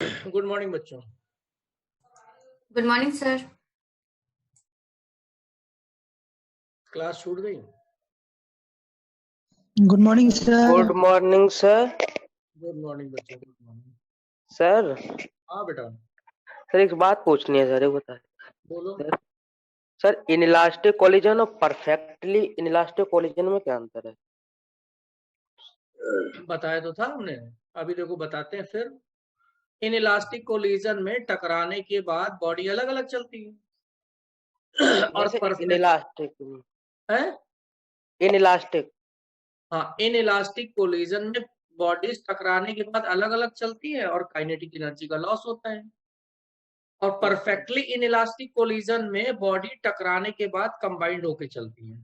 Good morning बच्चों। Good morning sir. Class छूट गई? Good morning sir. Good morning sir. Good morning बच्चों, good morning. Sir हाँ बेटा, सर एक बात पूछनी है सर, एक बताए बोलो। सर। सर इनइलास्टिक कोलिजन और परफेक्टली इनइलास्टिक कोलिजन में क्या अंतर है? बताया तो था हमने, अभी देखो बताते हैं फिर। इन इलास्टिक कोलिजन में टकराने के बाद बॉडी अलग अलग चलती है नहीं और सर, परफेक्ट इनइलास्टिक है। इनइलास्टिक हाँ, इन इलास्टिक कोलिजन में बॉडीज टकराने के बाद अलग अलग चलती है और काइनेटिक एनर्जी का लॉस होता है। और परफेक्टली इन इलास्टिक कोलिजन में बॉडी टकराने के बाद कंबाइंड होके चलती है।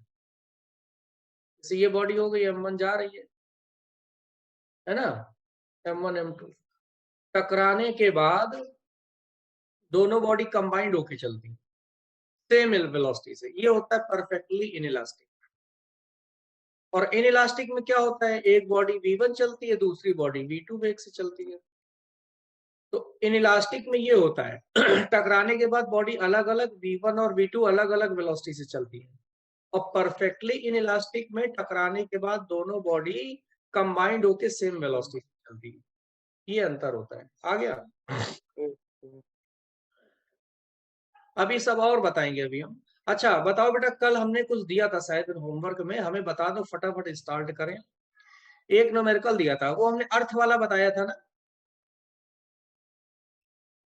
जैसे ये बॉडी हो गई, M1 जा रही है ना, M1 M2 टकराने के बाद दोनों बॉडी कंबाइंड होके चलती है सेम वेलोसिटी से। ये होता है परफेक्टली इनइलास्टिक। और इनइलास्टिक में क्या होता है, एक बॉडी V1 चलती है, दूसरी बॉडी V2 वेग से चलती है। तो इनइलास्टिक में ये होता है टकराने के बाद बॉडी अलग अलग V1 और V2 अलग अलग वेलोसिटी से चलती है। और परफेक्टली इनइलास्टिक में टकराने के बाद दोनों बॉडी कंबाइंड होके सेम वेलोसिटी से चलती है। ये अंतर होता है। आ गया? अभी सब और बताएंगे अभी हम। अच्छा बताओ बेटा, कल हमने कुछ दिया था शायद होमवर्क में, हमें बता दो, फटाफट स्टार्ट करें। एक न्यूमेरिकल दिया था, वो हमने अर्थ वाला बताया था ना,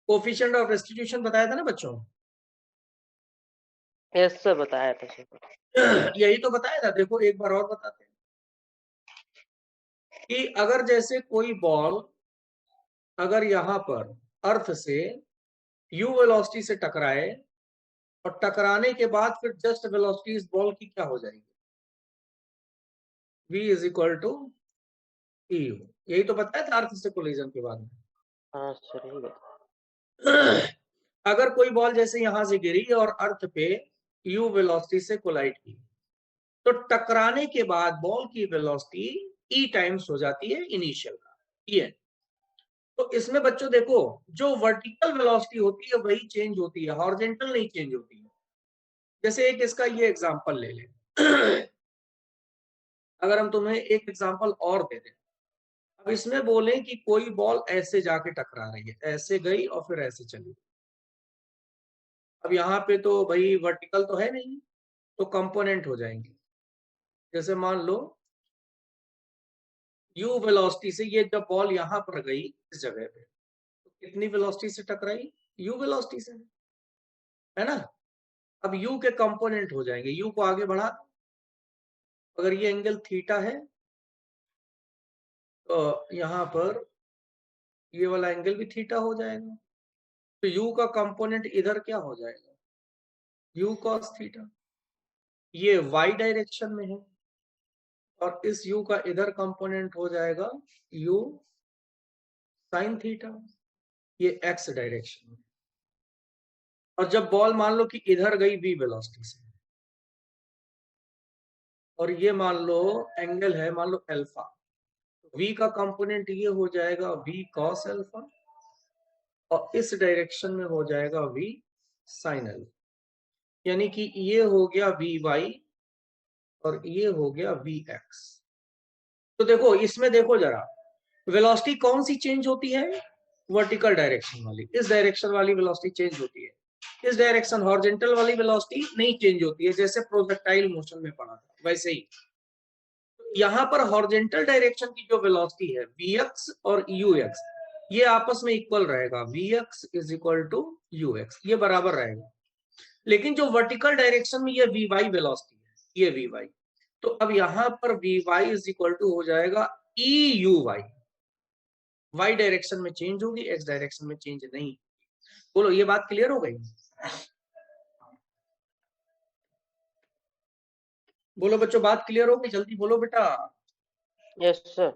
कोफिशिएंट ऑफ रेस्टिट्यूशन बताया था ना बच्चों। यस सर, बताया था सर। यही तो बताया था। देखो एक बार और बताते हैं कि अगर जैसे कोई बॉल अगर यहाँ पर अर्थ से u वेलोसिटी से टकराए और टकराने के बाद फिर जस्ट वेलोसिटी इस बॉल की क्या हो जाएगी, v is equal to eu। यही तो बताया था अर्थ से कोलिजन के बारे में। हाँ सर, यही बता। अगर कोई बॉल जैसे यहां से गिरी और अर्थ पे u वेलोसिटी से कोलाइड की, तो टकराने के बाद बॉल की वेलोसिटी e टाइम्स हो जाती है इनिशियल का, ये। तो इसमें बच्चों देखो, जो वर्टिकल वेलोसिटी होती है वही चेंज होती है, हॉरिजॉन्टल नहीं चेंज होती है। जैसे एक इसका ये एग्जांपल ले लें अगर हम तुम्हें एक एग्जांपल और दे दें, अब इसमें बोले कि कोई बॉल ऐसे जाके टकरा रही है, ऐसे गई और फिर ऐसे चली। अब यहाँ पे तो भाई वर्टिकल तो है नहीं, तो कंपोनेंट हो जाएंगे। जैसे मान लो u वेलोसिटी से ये जब बॉल यहाँ पर गई इस जगह पे, तो कितनी वेलोसिटी से टकराई, u वेलोसिटी से, है ना। अब u के कंपोनेंट हो जाएंगे, u को आगे बढ़ा, अगर ये एंगल थीटा है तो यहाँ पर ये वाला एंगल भी थीटा हो जाएगा। तो u का कंपोनेंट इधर क्या हो जाएगा, u cos थीटा। ये y डायरेक्शन में है और इस u का इधर कंपोनेंट हो जाएगा u sin थीटा, ये x डायरेक्शन में। और जब बॉल मान लो कि इधर गई v वेलोसिटी से, और ये मान लो एंगल है मान लो अल्फा, v का कंपोनेंट ये हो जाएगा v cos अल्फा और इस डायरेक्शन में हो जाएगा v sin अल्फा। यानी कि ये हो गया vy और ये हो गया vx। तो देखो इसमें देखो जरा, वेलोसिटी कौन सी चेंज होती है, वर्टिकल डायरेक्शन वाली, इस डायरेक्शन वाली वेलोसिटी चेंज होती है। इस डायरेक्शन हॉरिजॉन्टल वाली वेलोसिटी नहीं चेंज होती है, जैसे प्रोजेक्टाइल मोशन में पढ़ा था वैसे ही। यहाँ पर हॉरिजॉन्टल डायरेक्शन की जो वेलोसिटी है vx और ux, ये आपस में इक्वल रहेगा, vx is equal to ux, ये बराबर रहेगा। लेकिन जो वर्टिकल डायरेक्शन में ये vy वेलोसिटी है, ये vy, तो अब यहाँ पर vy इज इक्वल टू हो जाएगा euy। y डायरेक्शन में चेंज होगी, x डायरेक्शन में चेंज नहीं। बोलो ये बात क्लियर हो गई? बोलो बच्चों, बात क्लियर हो गई? जल्दी बोलो बेटा। Yes sir.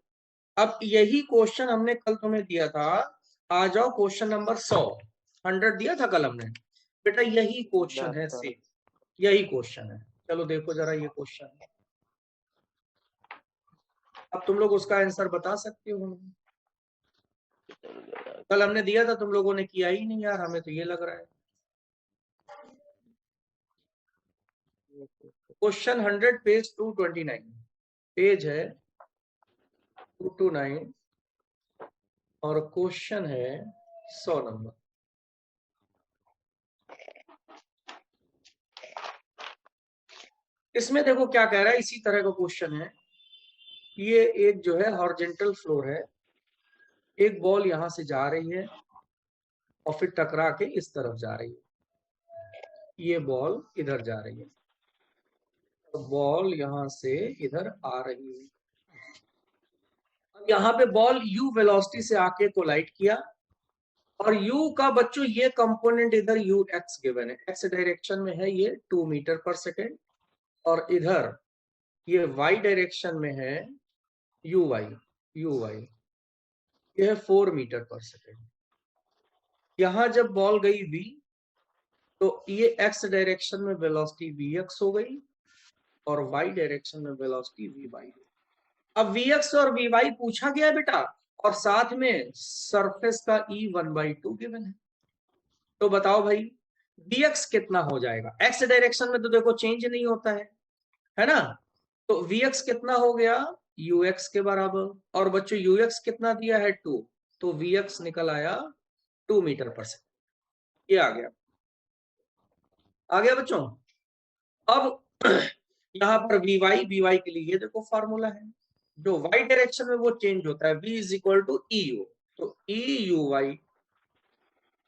अब यही क्वेश्चन हमने कल तुम्हें दिया था, आ जाओ क्वेश्चन नंबर 100 दिया था कल हमने बेटा, यही क्वेश्चन है सेम, यही क्वेश्चन है। चलो देखो जरा ये क्वेश्चन, अब तुम लोग उसका आंसर बता सकते हो। कल हमने दिया था, तुम लोगों ने किया ही नहीं यार, हमें तो ये लग रहा है। क्वेश्चन 100 पेज 229, पेज है 229 और क्वेश्चन है 100 नंबर। इसमें देखो क्या कह रहा है, इसी तरह का क्वेश्चन है। ये एक जो है हॉरिजॉन्टल फ्लोर है, एक बॉल यहां से जा रही है और फिर टकरा के इस तरफ जा रही है, ये बॉल इधर जा रही है, तो बॉल यहां से इधर आ रही है। अब यहाँ पे बॉल u वेलोसिटी से आके कोलाइड किया, और u का बच्चों ये कंपोनेंट इधर ux गिवन है, x डायरेक्शन में है ये 2 मीटर पर सेकेंड, और इधर ये y डायरेक्शन में है uy, ये है 4 मीटर पर सेकेंड। यहां जब बॉल गई v, तो ये x डायरेक्शन में वेलोसिटी vx हो गई और y डायरेक्शन में वेलोसिटी vy। अब vx और vy पूछा गया है बेटा, और साथ में सरफेस का E 1/2 गिवन है। तो बताओ भाई dx कितना हो जाएगा? x डायरेक्शन में तो देखो चेंज नहीं होता है ना, तो vx कितना हो गया? ux के बराबर, और बच्चों ux कितना दिया है 2, तो vx निकल आया 2 मीटर पर सेकेंड। ये आ गया बच्चों। अब यहाँ पर vy के लिए ये देखो फॉर्मूला है, जो y डायरेक्शन में वो चेंज होता है, v is equal to EU, तो EUy,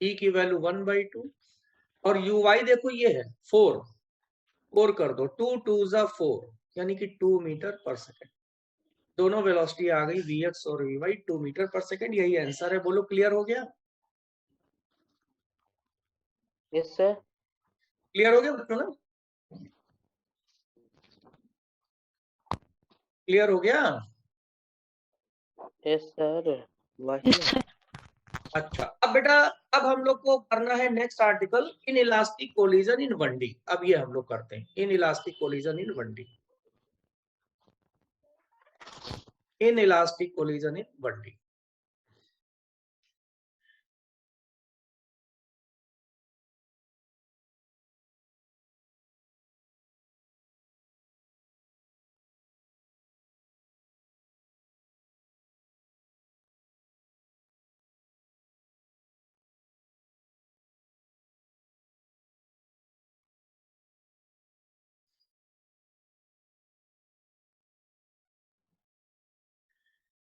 E की वैल्यू 1/2, और uy देखो ये है 4 कर दो, 2 2 जा 4, यानी कि 2 मीटर पर सेकेंड। दोनों वेलोसिटी आ गई vx और vy 2 मीटर पर सेकेंड, यही आंसर है। बोलो क्लियर हो गया? Yes sir. क्लियर हो गया बच्चों ना? क्लियर हो गया? Yes sir. अच्छा, अब बेटा अब हम लोग को करना है next article, in elastic collision in 1D। अब ये हम लोग करते हैं in elastic collision in 1D, in elastic collision in 1D।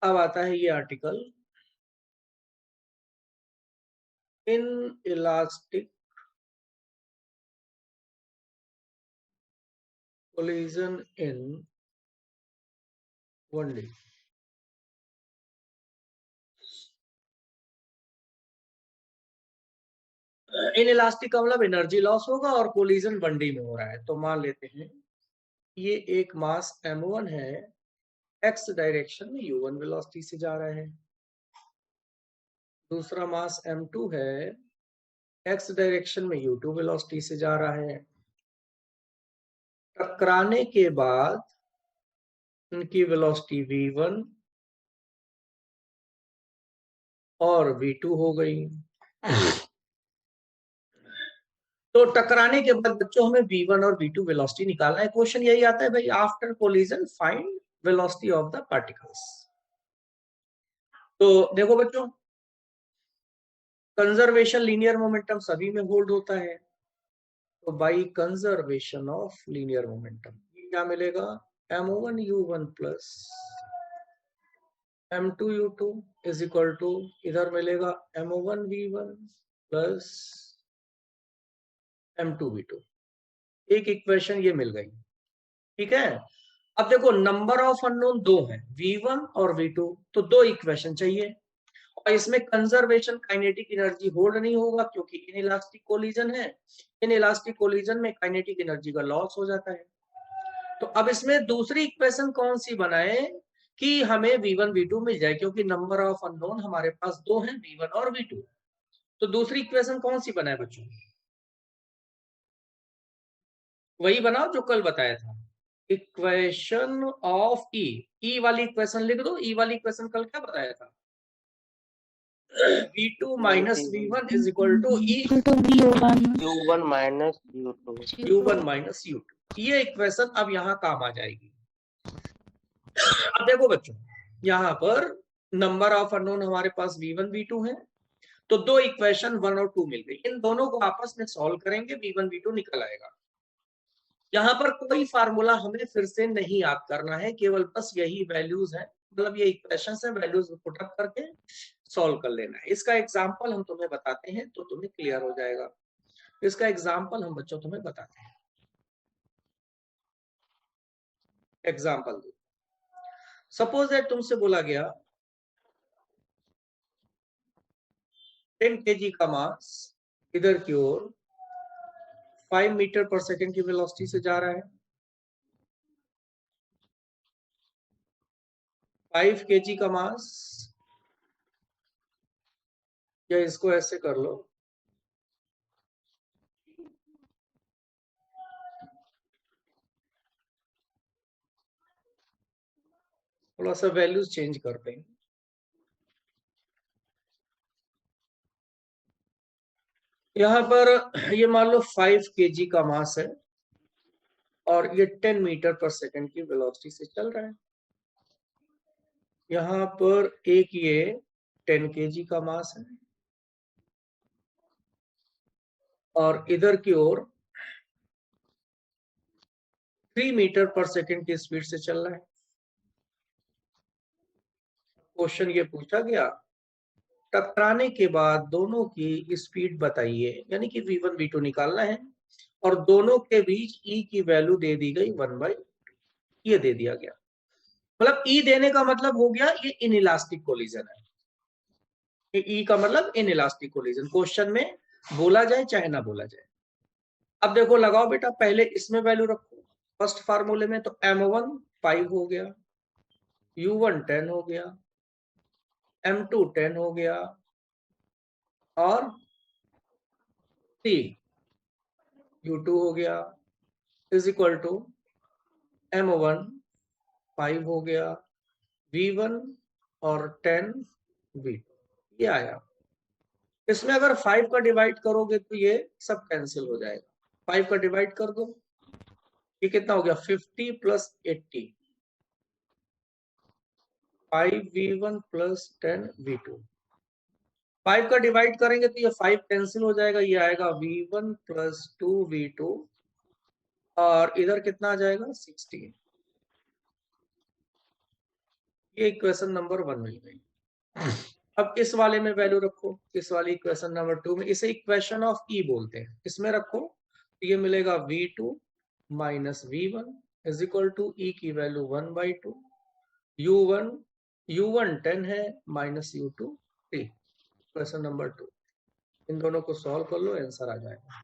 अब आता है ये article, in elastic collision in 1D। In elastic का मतलब एनर्जी लॉस होगा और कोलिजन 1D में हो रहा है। तो मान लेते हैं ये एक मास m1 है, x डायरेक्शन में u1 वेलोसिटी से जा रहा है, दूसरा मास m2 है, x डायरेक्शन में u2 वेलोसिटी से जा रहा है। टकराने के बाद उनकी वेलोसिटी v1 और v2 हो गई। तो टकराने के बाद बच्चों हमें v1 और v2 वेलोसिटी निकालना है। क्वेश्चन यही आता है भाई, after collision find velocity of the particles. तो देखो बच्चों, कंजर्वेशन लीनियर मोमेंटम सभी में होल्ड होता है, तो by conservation of linear momentum क्या मिलेगा? m1u1 plus m2u2 is equal to, इधर मिलेगा m1v1 प्लस m2v2। एक इक्वेशन ये मिल गई, ठीक है। अब देखो नंबर ऑफ अननोन 2 हैं, v1 और v2, तो 2 इक्वेशन चाहिए, और इसमें कंजर्वेशन काइनेटिक एनर्जी होल्ड नहीं होगा क्योंकि इनइलास्टिक कोलिजन है। इनइलास्टिक कोलिजन में काइनेटिक एनर्जी का लॉस हो जाता है। तो अब इसमें दूसरी इक्वेशन कौन सी बनाए कि हमें v1 v2 मिल जाए, क्योंकि नंबर ऑफ अननोन हमारे पास 2 हैं, v1 और v2। तो दूसरी इक्वेशन कौन सी बनाए बच्चों? वही बनाओ जो कल बताया था, इक्वेशन ऑफ ई। ई वाली इक्वेशन लिख दो। ई वाली इक्वेशन कल क्या बताया था? V2 minus V1 is equal to E U1 minus U2. U1 minus U2. ये इक्वेशन अब यहाँ काम आ जाएगी। अब देखो बच्चों, यहाँ पर नंबर ऑफ अननोन हमारे पास V1 V2 है, तो दो इक्वेशन 1 और 2 मिल गई। इन दोनों को आपस में सॉल्व करेंगे, V1 V2 निकल आएगा। यहाँ पर कोई फार्मूला हमें फिर से नहीं याद करना है, केवल बस यही वैल्यूज है, मतलब ये इक्वेशन है, वैल्यूज पुटअप करके सॉल्व कर लेना है। इसका एग्जाम्पल हम तुम्हें बताते हैं तो तुम्हें क्लियर हो जाएगा। इसका एग्जाम्पल हम बच्चों तुम्हें बताते हैं। एग्जाम्पल दो। सपोज दैट तुमसे बोला गया 10 kg का मास इधर की ओर 5 मीटर पर सेकेंड की वेलोसिटी से जा रहा है। 5 kg का मास, या इसको ऐसे कर लो, थोड़ा सा वैल्यूज चेंज करते हैं। यहाँ पर ये मान लो 5 kg का मास है और ये 10 मीटर पर सेकेंड की वेलोसिटी से चल रहा है। यहाँ पर एक ये 10 kg का मास है और इधर की ओर 3 मीटर पर सेकेंड की स्पीड से चल रहा है। क्वेश्चन ये पूछा गया, टकराने के बाद दोनों की स्पीड बताइए, यानी कि V1 V2 निकालना है, और दोनों के बीच E की वैल्यू दे दी गई 1/, ये दे दिया गया। मतलब E देने का मतलब हो गया ये इनइलास्टिक कोलिजन है। E का मतलब इनइलास्टिक कोलिजन, क्वेश्चन में बोला जाए चाहे ना बोला जाए। अब देखो लगाओ बेटा, पहले इसमें वैल्यू रखो फर्स्ट फार्मूले में, तो M1 5 हो गया, U1 10 हो गया, M2 10 हो गया, और 3 U2 हो गया, इज इक्वल टू M1 5 हो गया, V1 और 10 V2, ये आया। इसमें अगर 5 का डिवाइड करोगे तो ये सब कैंसिल हो जाएगा। 5 का डिवाइड कर दो, ये कितना हो गया 50 प्लस 80, 5V1 प्लस 10V2। 5 का डिवाइड करेंगे तो ये 5 कैंसिल हो जाएगा, ये आएगा V1 प्लस 2V2, और इधर कितना आ जाएगा 16। ये इक्वेशन नंबर 1 मिल गई। अब इस वाले में वैल्यू रखो, इस वाली इक्वेशन नंबर 2 में, इसे इक्वेशन ऑफ E बोलते हैं। इसमें रखो तो ये मिलेगा V2 minus V1 is equal to E की वैल्यू 1/2, U1 10 है माइनस U2 3। क्वेश्चन नंबर 2, इन दोनों को सॉल्व कर लो, आंसर आ जाएगा।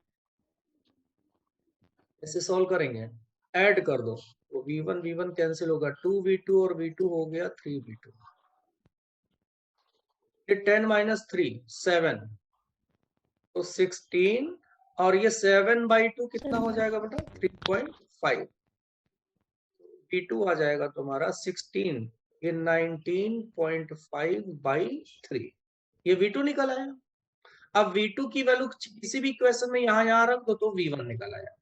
ऐसे सॉल्व करेंगे, ऐड कर दो तो V1 कैंसिल होगा, 2V2 और V2 हो गया 3V2। ये 10 माइनस 3 7, तो 16, और ये 7/2 कितना हो जाएगा बेटा 3.5। V2 आ जाएगा तुम्हारा 16, ये 19.5/3, ये V2 निकल आया। अब V2 की वैल्यू किसी भी इक्वेशन में यहाँ रख दो तो V1 निकल आया।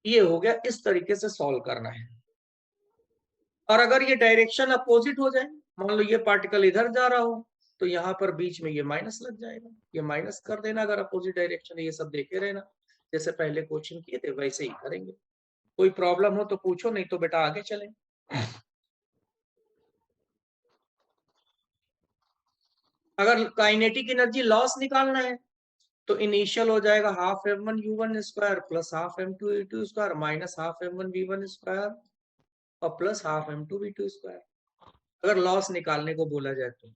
ये हो गया, इस तरीके से सॉल्व करना है। और अगर ये डायरेक्शन अपोजिट हो जाए, मान लो ये पार्टिकल इधर जा रहा हो, तो यहाँ पर बीच में ये माइनस लग जाएगा, ये माइनस कर देना अगर अपोजिट डायरेक्शन है। ये सब देखे रहना, जैसे पहले क्वेश्चन किए थे वैसे ही करेंगे। कोई प्रॉब्लम हो तो पूछो, नहीं तो बेटा आगे चलें। अगर काइनेटिक एनर्जी लॉस निकालना है तो इनिशियल हो जाएगा half m1 u1 square plus half m2 u2 square minus half m1 v1 square और plus half m2 v2 square, अगर लॉस निकालने को बोला जाए तो।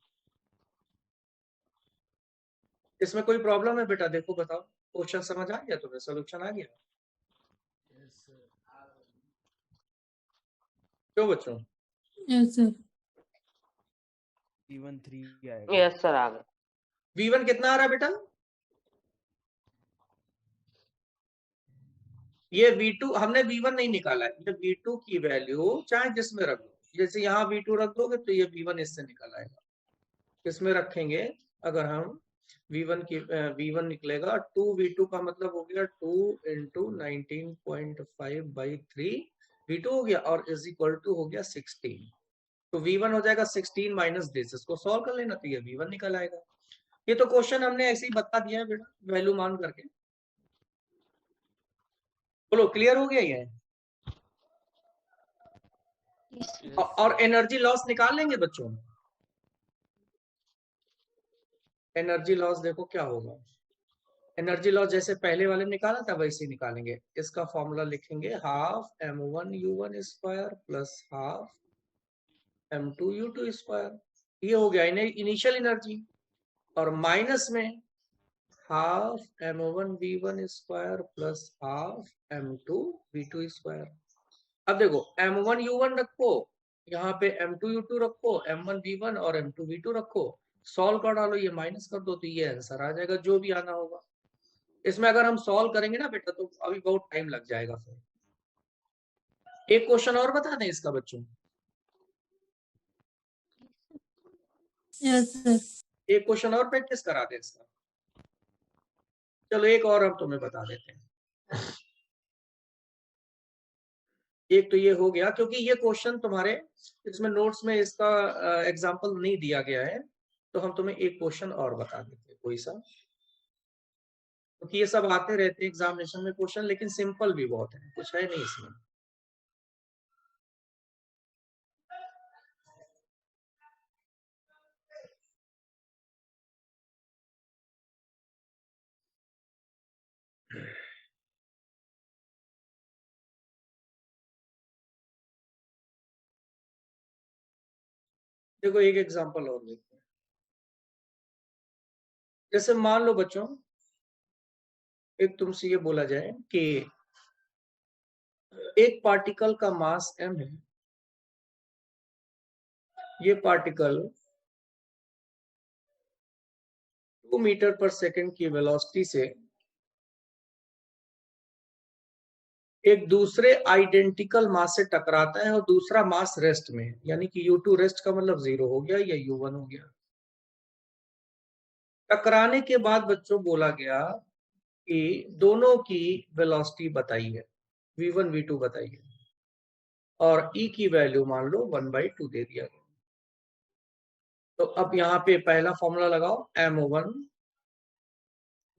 इसमें कोई प्रॉब्लम है बेटा? देखो बताओ, क्वेश्चन समझ आ गया तुम्हें, सोल्यूशन आ गया? क्यों बच्चों? Yes sir. V1 3 आएगा। यस सर आ गया। V1 कितना आ रहा है बेटा? ये V2 हमने V1 नहीं निकाला है, ये V2 की वैल्यू चाहे जिसमें रख दो, जैसे यहाँ V2 रख दोगे तो ये V1 इससे निकल आएगा। इसमें रखेंगे अगर हम V1 निकलेगा 2V2 का मतलब हो गया 2 इंटू 19.5/3 V2 हो गया और इज इक्वल टू हो गया 16। तो V1 हो जाएगा 16 माइनस दिस, इसको सॉल्व कर लेना तो ये V1 निकल आएगा। ये तो क्वेश्चन हमने ऐसे ही बता दिया है बेटा, वैल्यू मान करके। बोलो क्लियर हो गया ये? और एनर्जी लॉस निकाल लेंगे बच्चों। एनर्जी लॉस देखो क्या होगा, एनर्जी लॉस जैसे पहले वाले निकाला था वैसे ही निकालेंगे। इसका फॉर्मूला लिखेंगे half m1u1 square plus half m2u2 square, ये हो गया इनिशियल एनर्जी, और माइनस में half m1v1 square plus half m2v2 square. अब देखो m1u1 रखो, यहाँ पे m2u2 रखो, m1v1 और m2v2 रखो, सॉल्व कर डालो, ये माइनस कर दो तो ये आंसर आ जाएगा जो भी आना होगा। इसमें अगर हम सॉल्व करेंगे ना बेटा तो अभी बहुत टाइम लग जाएगा। फिर एक क्वेश्चन और बता दें इसका बच्चों। Yes sir. एक क्वेश्चन और प्रैक्टिस करा दें इसका। चलो एक और हम तुम्हें बता देते हैं। एक तो ये हो गया, क्योंकि ये क्वेश्चन तुम्हारे इसमें नोट्स में इसका एग्जांपल नहीं दिया गया है, तो हम तुम्हें एक क्वेश्चन और बता देते हैं कोई सा, क्योंकि ये सब आते रहते हैं एग्जामिनेशन में क्वेश्चन, लेकिन सिंपल भी बहुत है, कुछ है नहीं इसमें। देखो एक एग्जांपल और देखते हैं। जैसे मान लो बच्चों, एक तुमसे ये बोला जाए कि एक पार्टिकल का मास m है, ये पार्टिकल 2 मीटर पर सेकंड की वेलोसिटी से एक दूसरे आइडेंटिकल मास से टकराता है और दूसरा मास रेस्ट में है, यानी कि U2 रेस्ट का मतलब 0 हो गया या U1 हो गया। टकराने के बाद बच्चों बोला गया कि दोनों की वेलोसिटी बताइए, V1 V2 बताइए, और E की वैल्यू मान लो 1/2 दे दिया गया। तो अब यहाँ पे पहला फॉर्मूला लगाओ, m1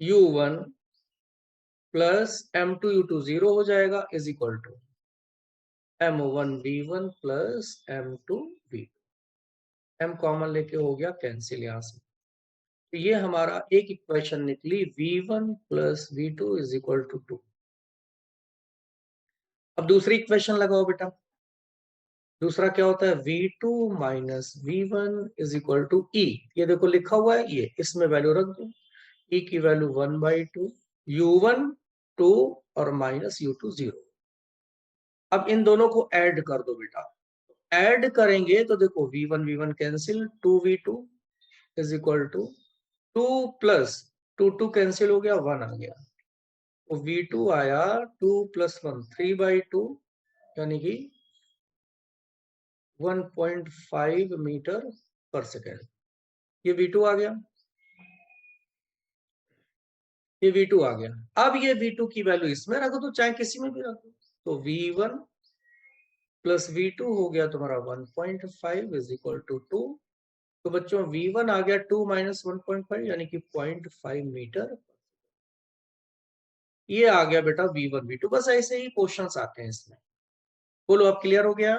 u1 plus m2 u2 0 हो जाएगा, is equal to m1 v1 plus m2 v2। m common लेके हो गया कैंसिल यहाँ से, तो ये हमारा एक इक्वेशन निकली v1 plus v2 is equal to 2। अब दूसरी इक्वेशन लगाओ बेटा, दूसरा क्या होता है v2 minus v1 is equal to e, ये देखो लिखा हुआ है, ये इसमें वैल्यू रख दो, e की वैल्यू 1/2, u1 2 और माइनस u2 0। अब इन दोनों को ऐड कर दो बेटा, ऐड करेंगे तो देखो v1 v1 cancel, 2v2 is equal to 2 plus 2 cancel हो गया, 1 आ गया, तो v2 आया 2 प्लस 1 3/2, यानी कि 1.5 मीटर पर सेकेंड। ये v2 आ गया, ये v2 आ गया। अब ये v2 की वैल्यू इसमें रख दो, चाहे किसी में भी रख दो, तो v1 प्लस v2 हो गया तुम्हारा 1.5 इज इक्वल टू 2। तो बच्चों v1 आ गया 2 माइनस 1.5 यानी कि 0.5 मीटर। ये आ गया बेटा v1 v2। बस ऐसे ही क्वेश्चंस आते हैं इसमें। बोलो अब क्लियर हो गया?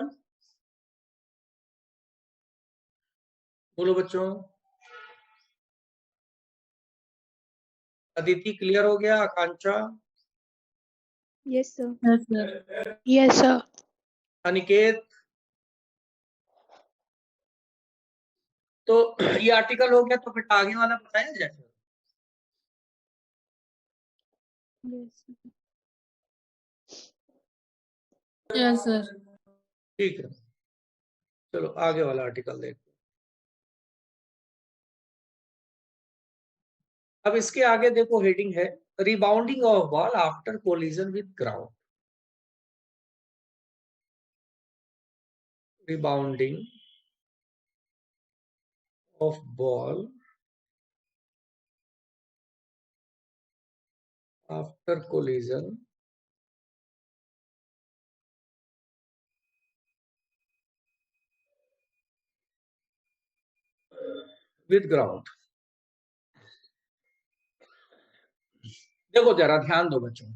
बोलो बच्चों, अदिति क्लियर हो गया? Akanksha? Yes sir. Yes sir. Aniket? तो ये आर्टिकल हो गया, तो फिर आगे वाला बताया जाए। Yes sir. ठीक है, चलो आगे वाला आर्टिकल देखते हैं। अब इसके आगे देखो हेडिंग है rebounding of ball after collision with ground. Rebounding of ball after collision with ground। देखो जरा ध्यान दो बच्चों,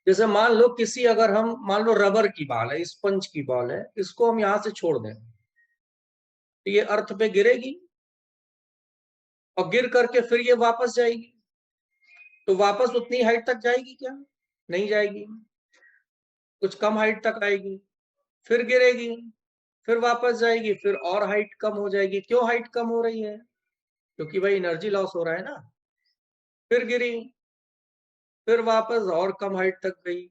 जैसे मान लो किसी, अगर हम मान लो रबर की बॉल है, स्पंज की बॉल है, इसको हम यहां से छोड़ दें तो ये अर्थ पे गिरेगी और गिर करके फिर ये वापस जाएगी, तो वापस उतनी हाइट तक जाएगी क्या? नहीं जाएगी, कुछ कम हाइट तक आएगी, फिर गिरेगी, फिर वापस जाएगी, फिर और हाइट कम हो जाएगी। क्यों हाइट कम हो रही है? क्योंकि भाई एनर्जी लॉस हो रहा है ना। फिर गिरी, फिर वापस और कम हाइट तक गई,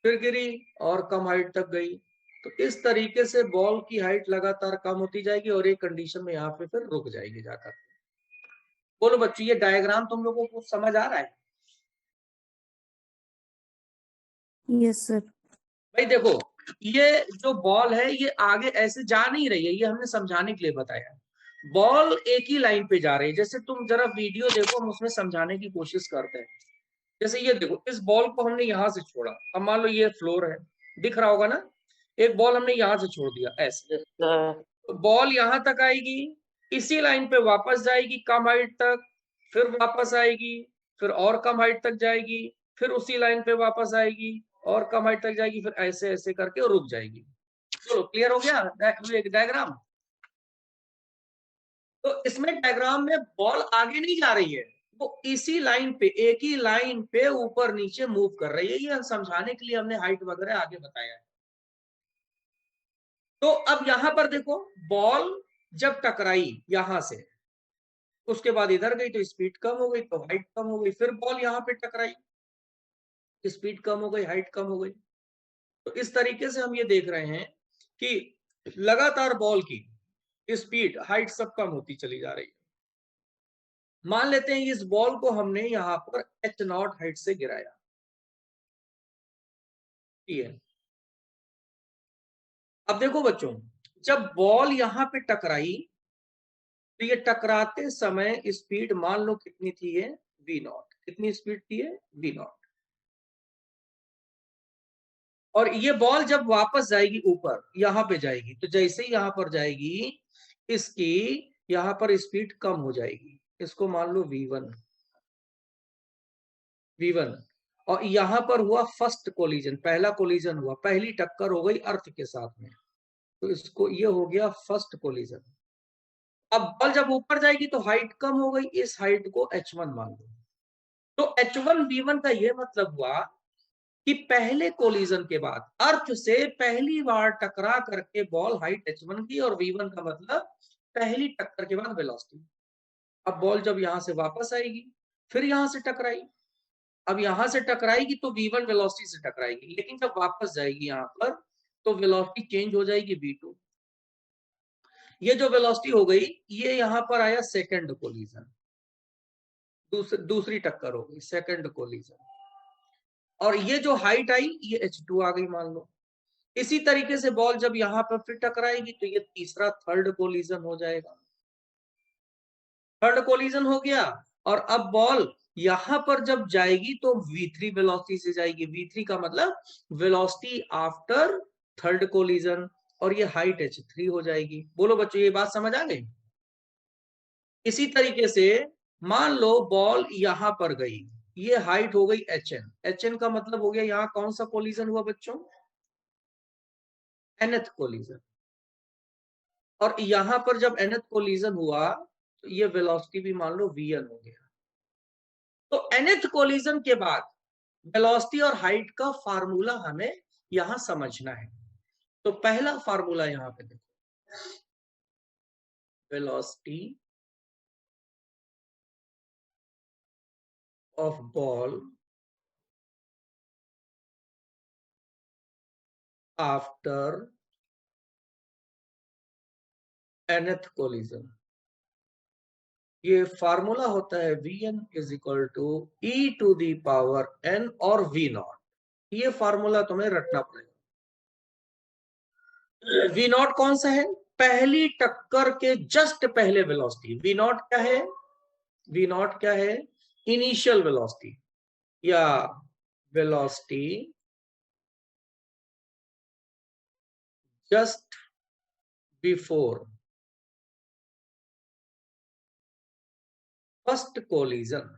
फिर गिरी और कम हाइट तक गई। तो इस तरीके से बॉल की हाइट लगातार कम होती जाएगी और एक कंडीशन में यहाँ पे फिर रुक जाएगी जाकर। बोलो बच्चों, ये डायग्राम तुम लोगों को समझ आ रहा है? Yes sir. भाई देखो, ये जो बॉल है ये आगे ऐसे जा नहीं रही है, ये हमने समझाने के लिए बताया। बॉल एक ही लाइन पे जा रही है। जैसे तुम जरा वीडियो देखो, हम उसमें समझाने की कोशिश करते हैं। जैसे ये देखो, इस बॉल को हमने यहां से छोड़ा, अब मान लो ये फ्लोर है, दिख रहा होगा ना, एक बॉल हमने यहां से छोड़ दिया ऐसे, तो बॉल यहां तक आएगी, इसी लाइन पे वापस जाएगी कम हाइट तक, फिर वापस आएगी, फिर और कम हाइट तक जाएगी, फिर उसी लाइन पे वापस आएगी और कम हाइट तक जाएगी, फिर ऐसे ऐसे करके और रुक जाएगी। चलो क्लियर हो गया डायग्राम? तो इसमें डायग्राम में बॉल आगे नहीं जा रही है, वो इसी लाइन पे, एक ही लाइन पे ऊपर नीचे मूव कर रही है। ये समझाने के लिए हमने हाइट वगैरह आगे बताया है। तो अब यहां पर देखो, बॉल जब टकराई यहां से, उसके बाद इधर गई तो स्पीड कम हो गई, तो हाइट कम हो गई, फिर बॉल यहां पे टकराई, स्पीड कम हो गई, हाइट कम हो गई। तो इस तरीके से हम ये देख रहे हैं कि लगातार बॉल की स्पीड, हाइट सब कम होती चली जा रही है। मान लेते हैं इस बॉल को हमने यहां पर h0 हाइट से गिराया, ठीक है। अब देखो बच्चों, जब बॉल यहां पे टकराई तो ये टकराते समय स्पीड मान लो कितनी थी है, v0। कितनी स्पीड थी है, v0। और ये बॉल जब वापस जाएगी ऊपर, यहां पे जाएगी, तो जैसे ही यहां पर जाएगी इसकी यहां पर स्पीड कम हो जाएगी, इसको मान लो v1। और यहां पर हुआ फर्स्ट कोलिजन, पहला कोलिजन हुआ, पहली टक्कर हो गई अर्थ के साथ में, तो इसको ये हो गया फर्स्ट कोलिजन। अब बॉल जब ऊपर जाएगी तो हाइट कम हो गई, इस हाइट को h1 मान लो। तो h1 v1 का ये मतलब हुआ कि पहले कोलिजन के बाद अर्थ से पहली बार टकरा करके बॉल हाइट h1 की, और v1 का मतलब पहली टक्कर के बाद वेलोसिटी। अब बॉल जब यहां से वापस आएगी, फिर यहां से टकराई, अब यहां से टकराएगी तो v1 वेलोसिटी से टकराएगी, लेकिन जब वापस जाएगी यहां पर तो वेलोसिटी चेंज हो जाएगी v2। ये जो वेलोसिटी हो गई, ये यहां पर आया सेकंड कोलिजन, दूसरी टक्कर हो गई, सेकंड कोलिजन। और ये जो हाइट आई ये h2 आ गई मान लो। इसी तरीके से बॉल जब यहां पर फिर टकराएगी तो ये तीसरा, थर्ड कोलिजन हो जाएगा। थर्ड कोलिजन हो गया, और अब बॉल यहां पर जब जाएगी तो v3 वेलोसिटी से जाएगी। v3 का मतलब वेलोसिटी आफ्टर थर्ड कोलिजन, और ये हाइट h3 हो जाएगी। बोलो बच्चों, ये बात समझ आ गई? इसी तरीके से मान लो बॉल यहां पर गई, ये हाइट हो गई hn। hn का मतलब हो गया यहां कौन सा कोलिजन हुआ बच्चों, nth कोलिजन। और यहां पर जब nth कोलिजन हुआ तो ये वेलोसिटी भी मान लो vn हो गया। तो nth कोलिजन के बाद वेलोसिटी और हाइट का फार्मूला हमें यहां समझना है। तो पहला फार्मूला यहां पे देखो, velocity of ball after nth collision, ये फार्मूला होता है Vn is equal to e to the power n और v0। ये फार्मूला तुम्हें रटना पड़ेगा। v0 कौन सा है, पहली टक्कर के जस्ट पहले वेलोसिटी। v0 क्या है, v0 क्या है, इनिशियल वेलोसिटी या velocity just before first collision.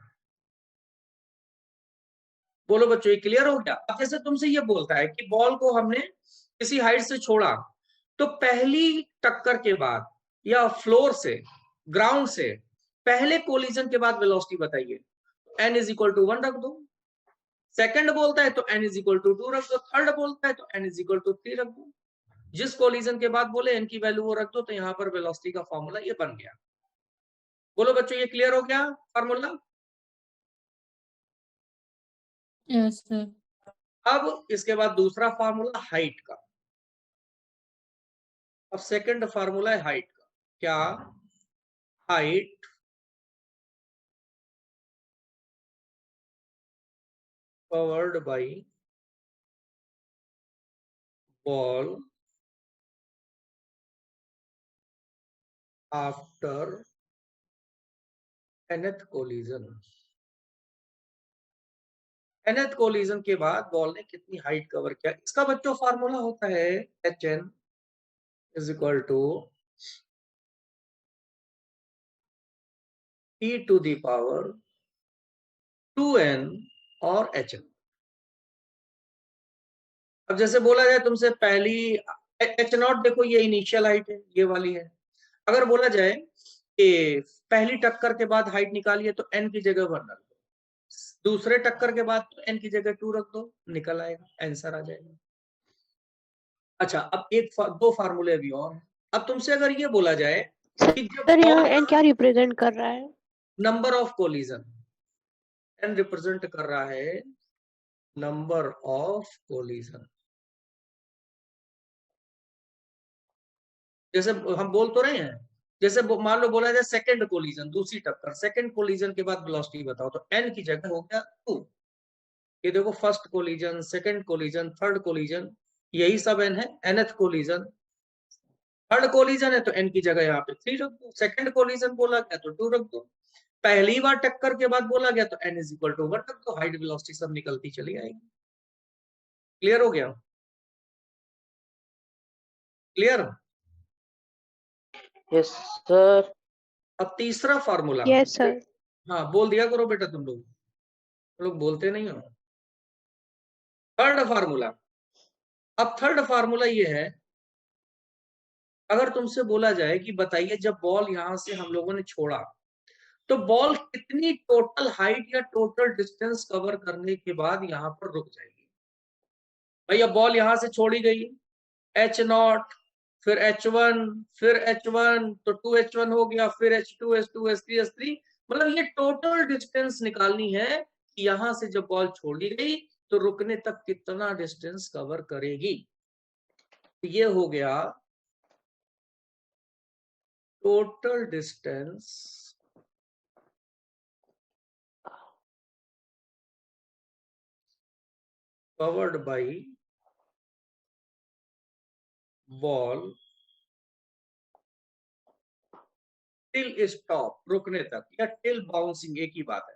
बोलो बच्चों, ये क्लियर हो गया? अब जैसे तुमसे ये बोलता है कि बॉल को हमने किसी हाइट से छोड़ा, तो पहली टक्कर के बाद या फ्लोर से, ग्राउंड से पहले कोलिजन के बाद वेलोसिटी बताइए। n इज इक्वल टू 1 रख दो। सेकंड बोलता है तो n इज इक्वल टू 2 रख दो। थर्ड बोलता है तो n इज इक्वल टू 3 रख दो। जिस कोलिजन के बाद बोले n की वैल्यू वो रख दो, तो यहाँ पर वेलोसिटी का फॉर्मूला ये बन गया। बोलो बच्चों, ये क्लियर हो गया फॉर्मूला? Yes sir. अब इसके बाद दूसरा फार्मूला हाइट का। अब सेकंड फार्मूला है हाइट का। क्या? Height covered by ball after nth collision. nth collision के बाद बॉल ने कितनी हाइट कवर किया, इसका बच्चों फार्मूला होता है hn is equal to e to the power 2n और hn। अब जैसे बोला जाए तुमसे पहली h नॉट, देखो ये इनिशियल हाइट है, ये वाली है। अगर बोला जाए कि पहली टक्कर के बाद हाइट निकालिए, तो n की जगह 1 रख दो। दूसरे टक्कर के बाद तो n की जगह 2 रख दो, निकल आएगा, आंसर आ जाएगा। अच्छा, अब दो फार्मूले अभी और हैं। अब तुमसे अगर ये बोला जाए कि जब सर यहाँ n क्या रिप्रेजेंट कर रहा है? Number of collision, n represent कर रहा है नंबर ऑफ कोलिजन। जैसे हम बोल तो रहे हैं, जैसे मान लो बोला जाए सेकंड कोलिजन, दूसरी टक्कर, सेकंड कोलिजन के बाद वेलोसिटी बताओ, तो n की जगह हो गया 2। ये देखो, first collision, second collision, third collision, यही सब n है। nth कोलिजन, थर्ड कोलिजन है तो n की जगह यहाँ पे 3 रख दो। सेकंड कोलिजन बोला गया तो 2 रख दो। पहली बार टक्कर के बाद बोला गया तो n इज इक्वल टू 1 रख दो। हाइट वेलोसिटी सब निकलती चली आएगी। क्लियर हो गया? क्लियर? Yes sir. अब तीसरा फार्मूला। Yes sir. हाँ, बोल दिया करो बेटा, तुम लोग बोलते नहीं हो। Third formula. अब थर्ड फार्मूला ये है, अगर तुमसे बोला जाए कि बताइए जब बॉल यहां से हम लोगों ने छोड़ा, तो बॉल कितनी टोटल हाइट या टोटल डिस्टेंस कवर करने के बाद यहां पर रुक जाएगी। भैया बॉल यहां से छोड़ी गई, h0, फिर h1, फिर h1, तो 2h1 हो गया, फिर h2, h2, h3, h3, मतलब ये टोटल डिस्टेंस निकालनी है कि यहां से जब बॉल छोड़ी गई तो रुकने तक कितना डिस्टेंस कवर करेगी। तो ये हो गया total distance covered by ball till stop, रुकने तक, या टिल बाउंसिंग, एक ही बात है।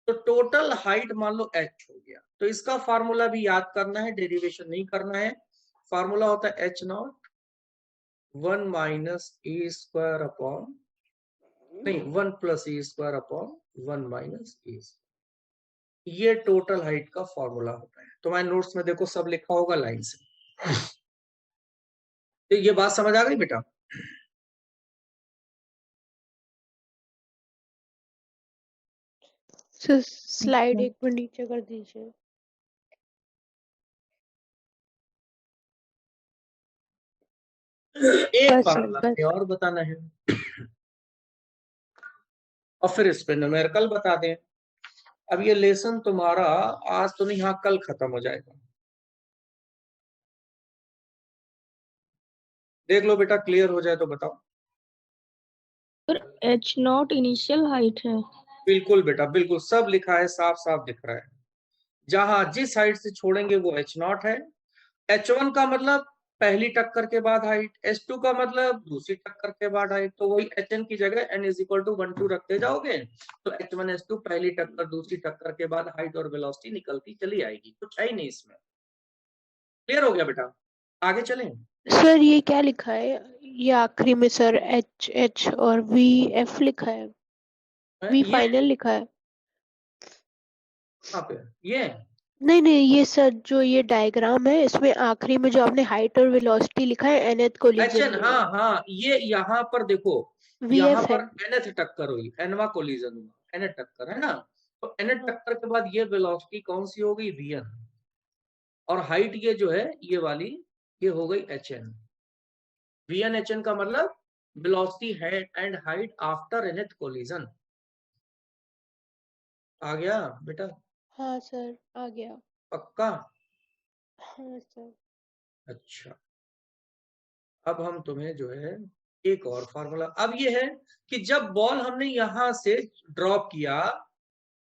तो टोटल हाइट मान लो h हो गया, तो इसका फार्मूला भी याद करना है, डेरिवेशन नहीं करना है। फार्मूला होता है h0 1 minus e square upon, नहीं 1 plus e square upon 1 minus e। ये टोटल हाइट का फॉर्मूला होता है। तुम्हारे नोट्स में देखो सब लिखा होगा लाइन से। तो ये बात समझ आ गई बेटा? सर स्लाइड एक मिनट नीचे कर दीजिए। एक बस फार्मूला बस। और बताना है और फिर इस पे न्यूमेरिकल बता दें। अब ये लेसन तुम्हारा आज तो नहीं, हाँ कल खत्म हो जाएगा। देख लो बेटा, क्लियर हो जाए तो बताओ। सर h0 इनिशियल हाइट है। बिल्कुल बेटा, बिल्कुल सब लिखा है, साफ साफ दिख रहा है। जहां जिस हाइट से छोड़ेंगे वो h0 है। h1 का मतलब पहली टक्कर के बाद हाइट, S2 का मतलब दूसरी टक्कर के बाद हाइट, तो वही HN की जगह N = 1 2 रखते जाओगे तो H1 S2 पहली टक्कर दूसरी टक्कर के बाद हाइट और वेलोसिटी निकलती चली आएगी, कुछ है ही नहीं इसमें। क्लियर हो गया बेटा, आगे चलें। सर ये क्या लिखा है? ये आखिरी में सर H और VF लिखा है, V ये फाइनल लिखा है। कहाँ पे ये नहीं ये सर जो ये डायग्राम है इसमें आखिरी में जो आपने हाइट और वेलोसिटी लिखा है nth कोलिजन HN, में हाँ ये यहाँ पर देखो, VF यहाँ है। पर nth टक्कर हुई, nवा कोलिजन हुआ, nth टक्कर है ना, तो nth टक्कर के बाद ये वेलोसिटी कौन सी हो गई? VN, और हाइट ये जो है ये वाली ये हो गई HN। VN HN का मतलब velocity head and height after nth collision. आ गया बेटा? हाँ सर आ गया। पक्का? हाँ सर। अच्छा, अब हम तुम्हें जो है एक और फार्मूला, अब ये है कि जब बॉल हमने यहां से ड्रॉप किया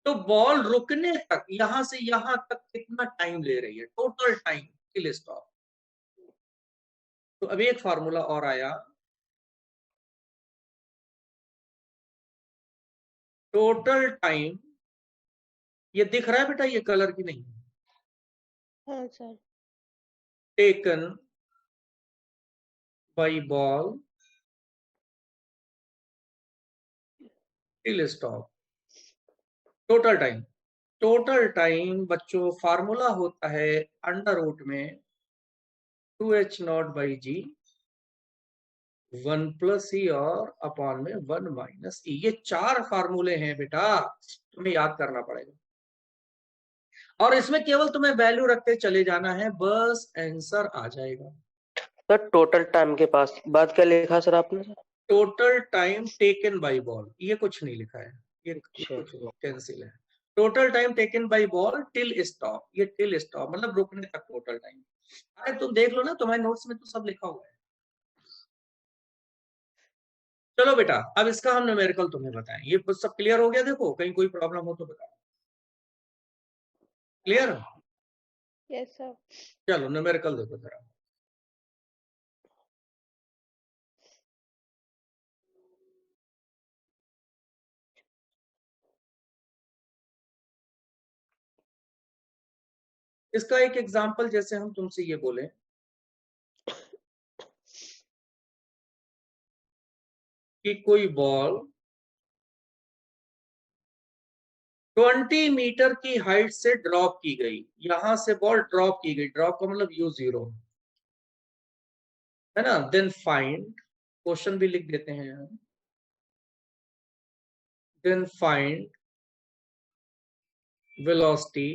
तो बॉल रुकने तक यहां से यहां तक कितना टाइम ले रही है, टोटल टाइम टिल स्टॉप। तो अब एक फार्मूला और आया, टोटल टाइम, ये दिख रहा है बेटा ये कलर की नहीं? हाँ sir. Taken by ball till stop, total time बच्चों फार्मूला होता है अंडर रूट में 2h0/g 1 + e और अपॉन में 1 - e। ये 4 फार्मूले हैं बेटा, तुम्हें याद करना पड़ेगा, और इसमें केवल तुम्हें वैल्यू रखते चले जाना है, बस आंसर आ जाएगा। सर टोटल टाइम के पास बाद क्या लिखा सर आपने? Total time taken by ball, ये कुछ नहीं लिखा है, ये कुछ कैंसिल है। Total time taken by ball till stop, ये टिल स्टॉप मतलब रुकने तक टोटल टाइम। अरे तुम देख लो ना, तुम्हारे नोट्स में तो सब लिखा हुआ है। चलो बेटा, अब इसका हम न्यूमेरिकल तुम्हें बताएं। ये सब क्लियर हो गया? देखो कहीं कोई प्रॉब्लम हो तो बताओ। क्लियर? Yes sir. चलो न्यूमेरिकल देखो जरा। इसका एक एग्जांपल, जैसे हम तुमसे ये बोले कि कोई बॉल 20 मीटर की हाइट से ड्रॉप की गई, यहां से बॉल ड्रॉप की गई, ड्रॉप का मतलब u0 है ना। देन फाइंड, क्वेश्चन भी लिख देते हैं, then find velocity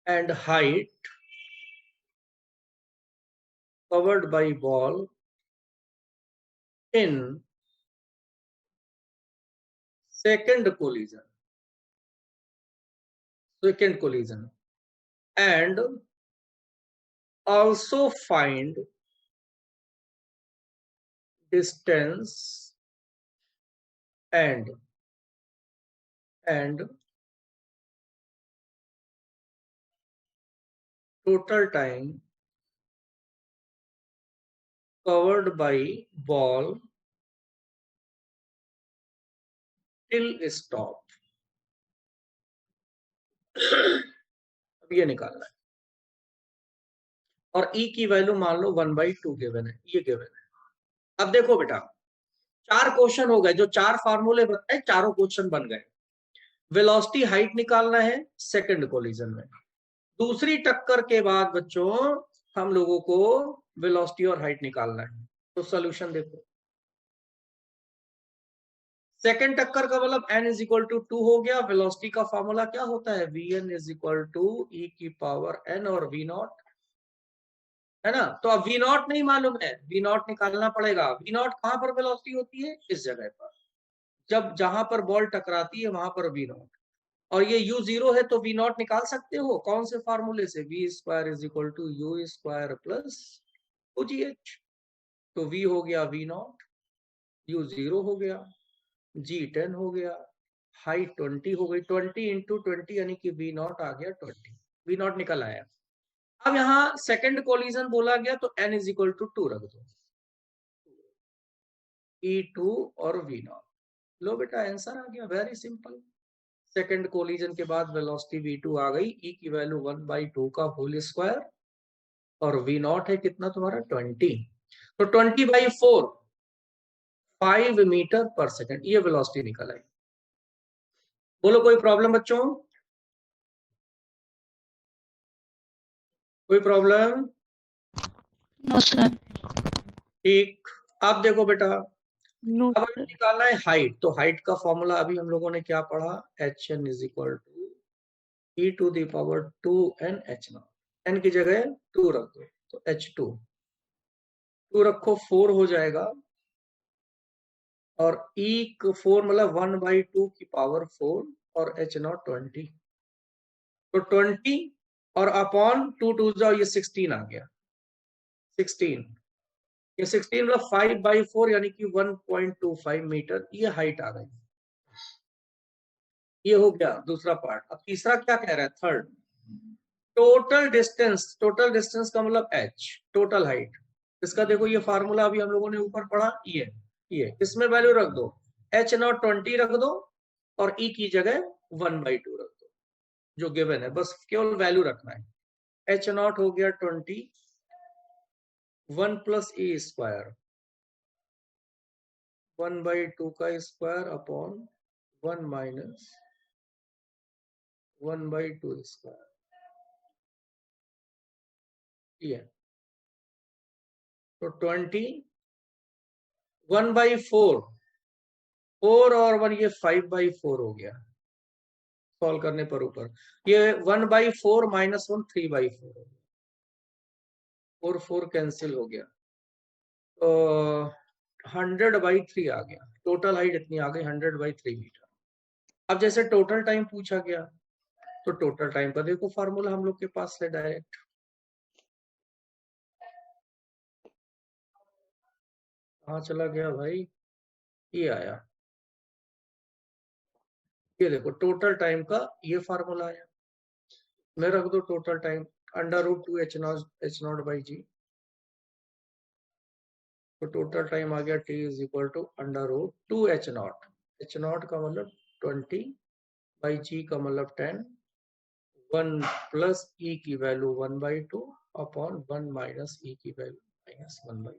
and height covered by ball in second collision and also find distance and total time covered by ball till stop। अब ये निकालना है, और E की वैल्यू मान लो 1/2 गिवन है, ये गिवन है। अब देखो बेटा, 4 क्वेश्चन हो गए, जो 4 फार्मूले बताए चारों क्वेश्चन बन गए। वेलोसिटी हाइट निकालना है सेकंड कोलिजन में, दूसरी टक्कर के बाद बच्चों हम लोगों को वेलोसिटी और हाइट निकालना है। तो सॉल्यूशन देखो, सेकंड टक्कर का मतलब n = 2 हो गया। वेलोसिटी का फॉर्मूला क्या होता है? Vn = e⁻n और v0 है ना। तो अब v0 नहीं मालूम है, v0 निकालना पड़ेगा। v0 कहां पर वेलोसिटी होती है? इस जगह पर, जब जहां पर बॉल टकराती है वहां पर v0, और ये u0 है तो v0 निकाल सकते हो कौन से फार्मूले से? v² = u² + 2gh। तो v हो गया v0, u0 हो गया, g 10 हो गया, हाइट 20 हो गई, 20 × 20 यानी कि v0 आ गया 20, v0 निकल आया। अब यहाँ सेकंड कोलिजन बोला गया तो n इज इक्वल टू 2 रख दो, E2 और V0। लो बेटा आंसर आ गया, वेरी सिंपल। सेकंड कोलिजन के बाद वेलोसिटी V2 आ गई, E की वैल्यू 1/2 का होल स्क्वायर, और V0 है कितना तुम्हारा 20, तो 20/4 5 मीटर पर सेकंड ये वेलोसिटी निकल आई। बोलो कोई प्रॉब्लम बच्चों, कोई प्रॉब्लम? No sir. ठीक, अब देखो बेटा, नो अब हमें निकालना है हाइट, तो हाइट का फॉर्मूला अभी हम लोगों ने क्या पढ़ा, hn is equal to e to the power 2n h0, n की जगह 2 रख दो तो h2, 2 रखो 4 हो जाएगा, और e को 4 मतलब 1/2 की पावर 4 और h0 20, तो 20 और अपॉन 2 2 जाओ, ये 16 आ गया, 16, ये 16 मतलब 5/4 यानी कि 1.25 मीटर, ये हाइट आ गई। ये हो गया दूसरा पार्ट। अब तीसरा क्या कह रहा है, third, total distance, total distance का मतलब h, टोटल हाइट, इसका देखो ये फार्मूला अभी हम लोगों ने ऊपर पढ़ा, ये इसमें वैल्यू रख दो, h0 20 रख दो और e की जगह 1/2 रख दो, जो गिवन है, बस केवल वैल्यू रखना है। h0 हो गया 20, 1 प्लस e स्क्वायर, 1/2 का स्क्वायर अपॉन 1 माइनस 1/2 स्क्वायर, ये तो 20, 1/4, 4 और 1 ये 5/4 हो गया, सॉल्व करने पर ऊपर ये 1/4 माइनस 1 3/4 हो गया, 4 4 कैंसिल हो गया, तो 100/3 आ गया, टोटल हाइट इतनी आ गई 100/3 मीटर। अब जैसे टोटल टाइम पूछा गया, तो टोटल टाइम का देखो फार्मूला हम लोग के पास है डायरेक्ट, कहाँ चला गया भाई, ये आया, ये देखो टोटल टाइम का ये फार्मूला आया, मैं रख दो टोटल टाइम √2 h0/g, तो टोटल टाइम आ गया t is equal to √2 h0, h0 का मतलब 20/g का मतलब 10, 1 प्लस e की वैल्यू 1/2 अपॉन 1 माइनस e की वैल्यू -1/2,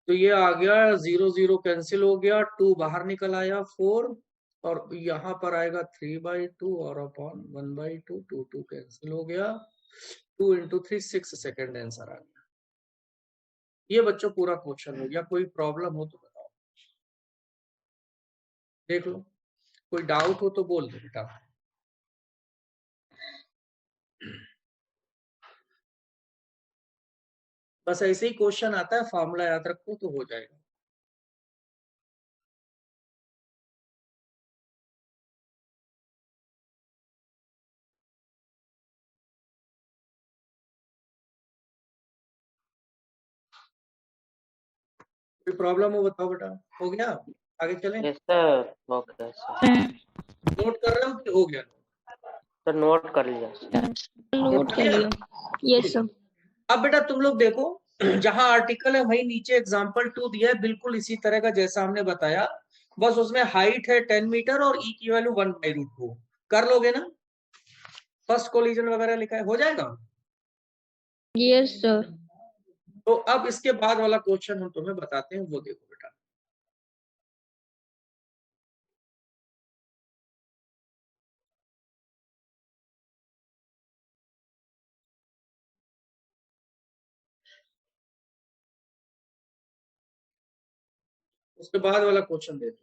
तो ये आ गया 0 0 कैंसिल हो गया, 2 बाहर निकल आया 4, और यहाँ पर आएगा 3/2 और अपॉन 1/2, 2 2 कैंसिल हो गया, 2 × 3 6 सेकेंड आंसर आ गया। ये बच्चों पूरा क्वेश्चन हो गया, कोई प्रॉब्लम हो तो बताओ, देख लो, कोई डाउट हो तो बोल दो बेटा। बस ऐसे ही क्वेश्चन आता है, फॉर्मूला याद रखो तो हो जाएगा। कोई प्रॉब्लम हो बताओ बेटा, हो गया, आगे चलें? Yes sir, okay sir. Note कर रहे हो कि हो गया? सर नोट कर लिया सर। नोट कर लिया। Yes sir. अब बेटा तुम लोग देखो, जहां आर्टिकल है वही नीचे एग्जाम्पल 2 दिया है, बिल्कुल इसी तरह का जैसा हमने बताया, बस उसमें हाइट है 10 मीटर और ई की वैल्यू 1/2, कर लोगे ना, फर्स्ट कोलिजन वगैरह लिखा है, हो जाएगा। Yes sir. तो अब इसके बाद वाला क्वेश्चन हम तुम्हें बताते हैं, वो देखो बेटा। उसके बाद वाला क्वेश्चन देखो,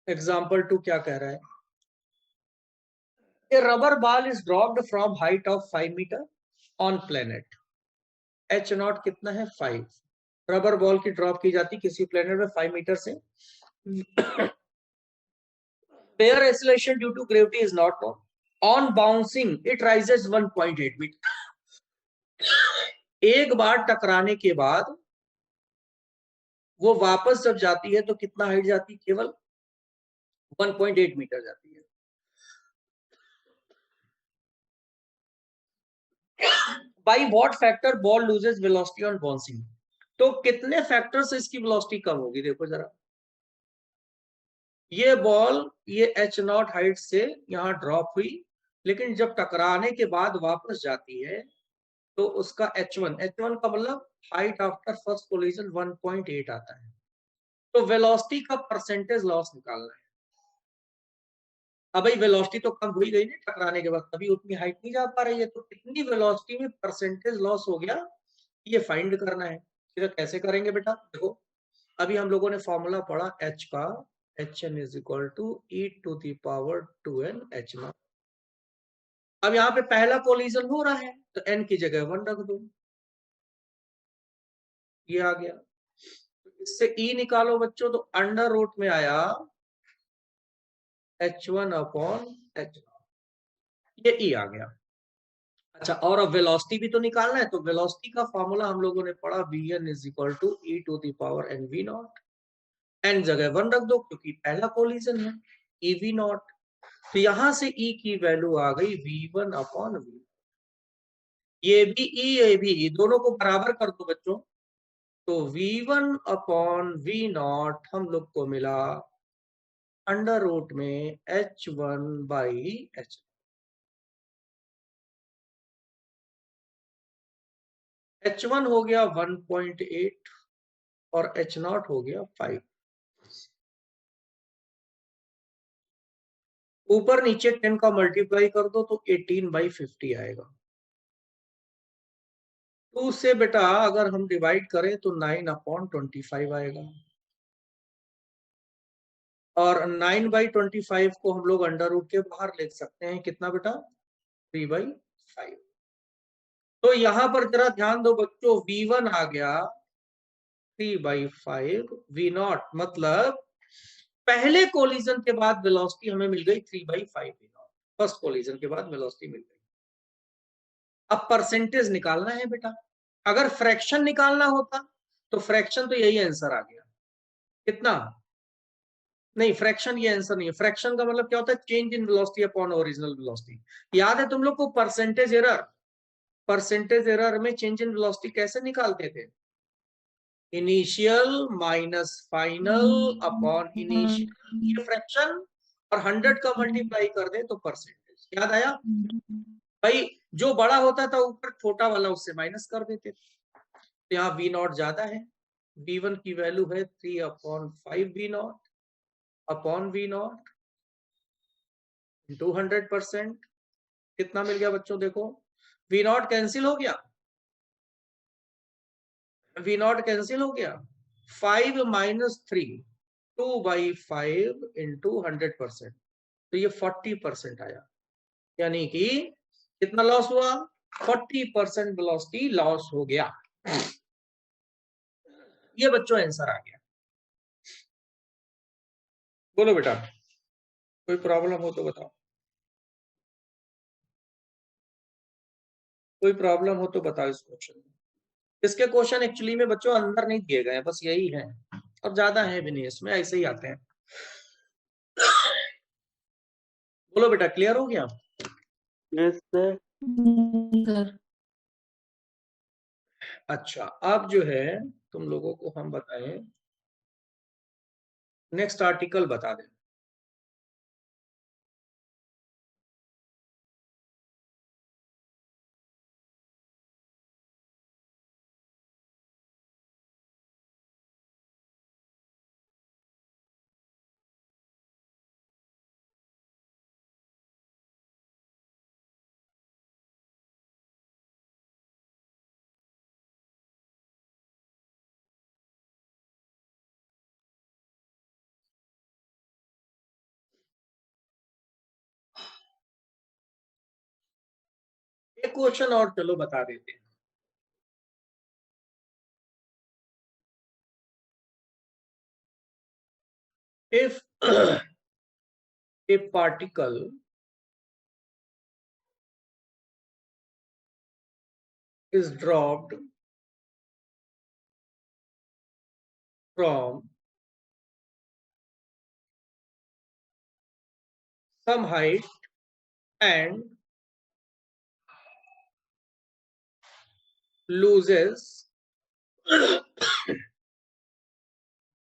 एग्जाम्पल 2 क्या कह रहा है, a rubber ball is dropped from height of 5 metre on planet, h0 कितना है 5, रबर बॉल की ड्रॉप की जाती किसी प्लेनेट में 5 मीटर से, where acceleration due to gravity is not known, on bouncing it rises 1.8 metre, एक बार टकराने के बाद वो वापस जब जाती है तो कितना हाइट जाती है? केवल 1.8 मीटर जाती है। By what factor ball loses velocity on bouncing? तो कितने फैक्टर से इसकी वेलोसिटी कम होगी? देखो जरा, ये बॉल ये h0 हाइट से यहां ड्रॉप हुई, लेकिन जब टकराने के बाद वापस जाती है तो उसका h1 का मतलब हाइट आफ्टर फर्स्ट कोलिजन 1.8 आता है। तो वेलोसिटी का परसेंटेज लॉस निकालना है। अब भाई वेलोसिटी तो कम हुई गई ना टकराने के बाद, तभी उतनी हाइट नहीं जा पा रही है, तो कितनी वेलोसिटी में परसेंटेज लॉस हो गया ये फाइंड करना है। तो कैसे करेंगे बेटा? देखो, अभी हम लोगों ने फॉर्मूला पढ़ा h का, hn is equal to e to the power 2n h0। अब यहाँ पे पहला कोलिजन हो रहा है तो n की जगह 1 रख दो, ये आ गया। इससे e निकालो बच्चों, तो अंडर रूट में आया h1 अपॉन h0, ये e आ गया। अच्छा, और अब वेलोसिटी भी तो निकालना है, तो वेलोसिटी का फॉर्मूला हम लोगों ने पढ़ा vn is equal to e to the power n v naught. n जगह 1 रख दो क्योंकि पहला कोलिजन है, e v नॉट। तो यहां से e की वैल्यू आ गई v1 अपॉन v। ये भी e ये भी e, दोनों को बराबर कर दो बच्चों, तो v1 अपॉन v नॉट हम लोग को मिला अंडर रूट में h1 बाई h। h1 हो गया 1.8 और h0 हो गया 5। ऊपर नीचे 10 का मल्टीप्लाई कर दो तो 18/50 आएगा। 2 से बेटा अगर हम डिवाइड करें तो 9/25 आएगा, और 9/25 को हम लोग अंडर रूट के बाहर लिख सकते हैं, कितना बेटा? 3/5। तो यहां पर जरा ध्यान दो बच्चों, v1 आ गया 3/5, v0 मतलब पहले कोलिजन के बाद वेलोसिटी हमें मिल गई 3/5 v0, फर्स्ट कोलिजन के बाद वेलोसिटी मिल गई। अब परसेंटेज निकालना है बेटा। अगर फ्रैक्शन निकालना होता तो फ्रैक्शन तो यही आंसर आ गया, कितना? नहीं, फ्रैक्शन ये आंसर नहीं है। फ्रैक्शन का मतलब क्या होता है? Change in velocity upon original velocity. याद है तुम लोग को परसेंटेज एरर? परसेंटेज एरर में चेंज इन वेलोसिटी कैसे निकालते थे? Initial minus final upon initial, ये फ्रैक्शन, और 100 का मल्टीप्लाई कर दे तो परसेंटेज। याद आया भाई? जो बड़ा होता था ऊपर छोटा वाला उससे माइनस कर देते थे। तो यहाँ v नॉट ज्यादा है, v1 की वैल्यू है 3/5 v not upon v not into 100%। कितना मिल गया बच्चों? देखो, v नॉट कैंसिल हो गया, v नॉट कैंसिल हो गया, 5 माइनस 3, 2/5 इंटू 100%, तो ये 40% आया। यानी कि कितना लॉस हुआ? 40% वेलोसिटी लॉस हो गया। ये बच्चों आंसर आ गया। बोलो बेटा, कोई प्रॉब्लम हो तो बताओ, कोई प्रॉब्लम हो तो बताओ इस क्वेश्चन में। इसके क्वेश्चन एक्चुअली में बच्चों अंदर नहीं दिए गए हैं, बस यही है, और ज्यादा है भी नहीं, इसमें ऐसे ही आते हैं। बोलो बेटा, क्लियर हो गया? Yes sir. सर अच्छा, अब जो है तुम लोगों को हम बताएं, नेक्स्ट आर्टिकल बता दें। एक क्वेश्चन और चलो बता देते हैं। If a particle is dropped from some height and loses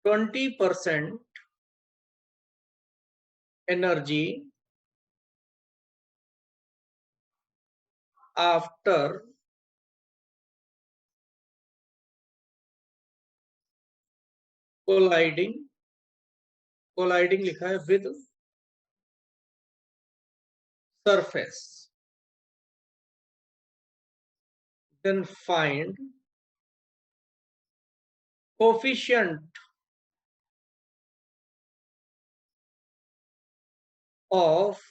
20% energy after colliding लिखा है with surface, then find coefficient of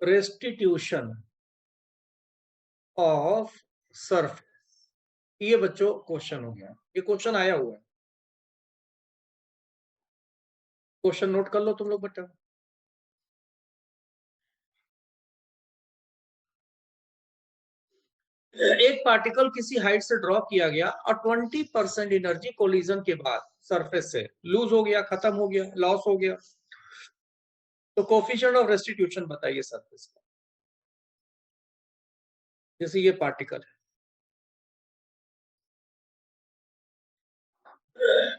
restitution of surface। ये बच्चों क्वेश्चन हो गया, ये क्वेश्चन आया हुआ है, क्वेश्चन नोट कर लो तुम लोग बेटा। एक पार्टिकल किसी हाइट से ड्रॉ किया गया और 20% एनर्जी कोलिजन के बाद सरफेस से लूज हो गया, खत्म हो गया, लॉस हो गया, तो कोफिशिएंट ऑफ रेस्टिट्यूशन बताइए सरफेस का। जैसे ये पार्टिकल है,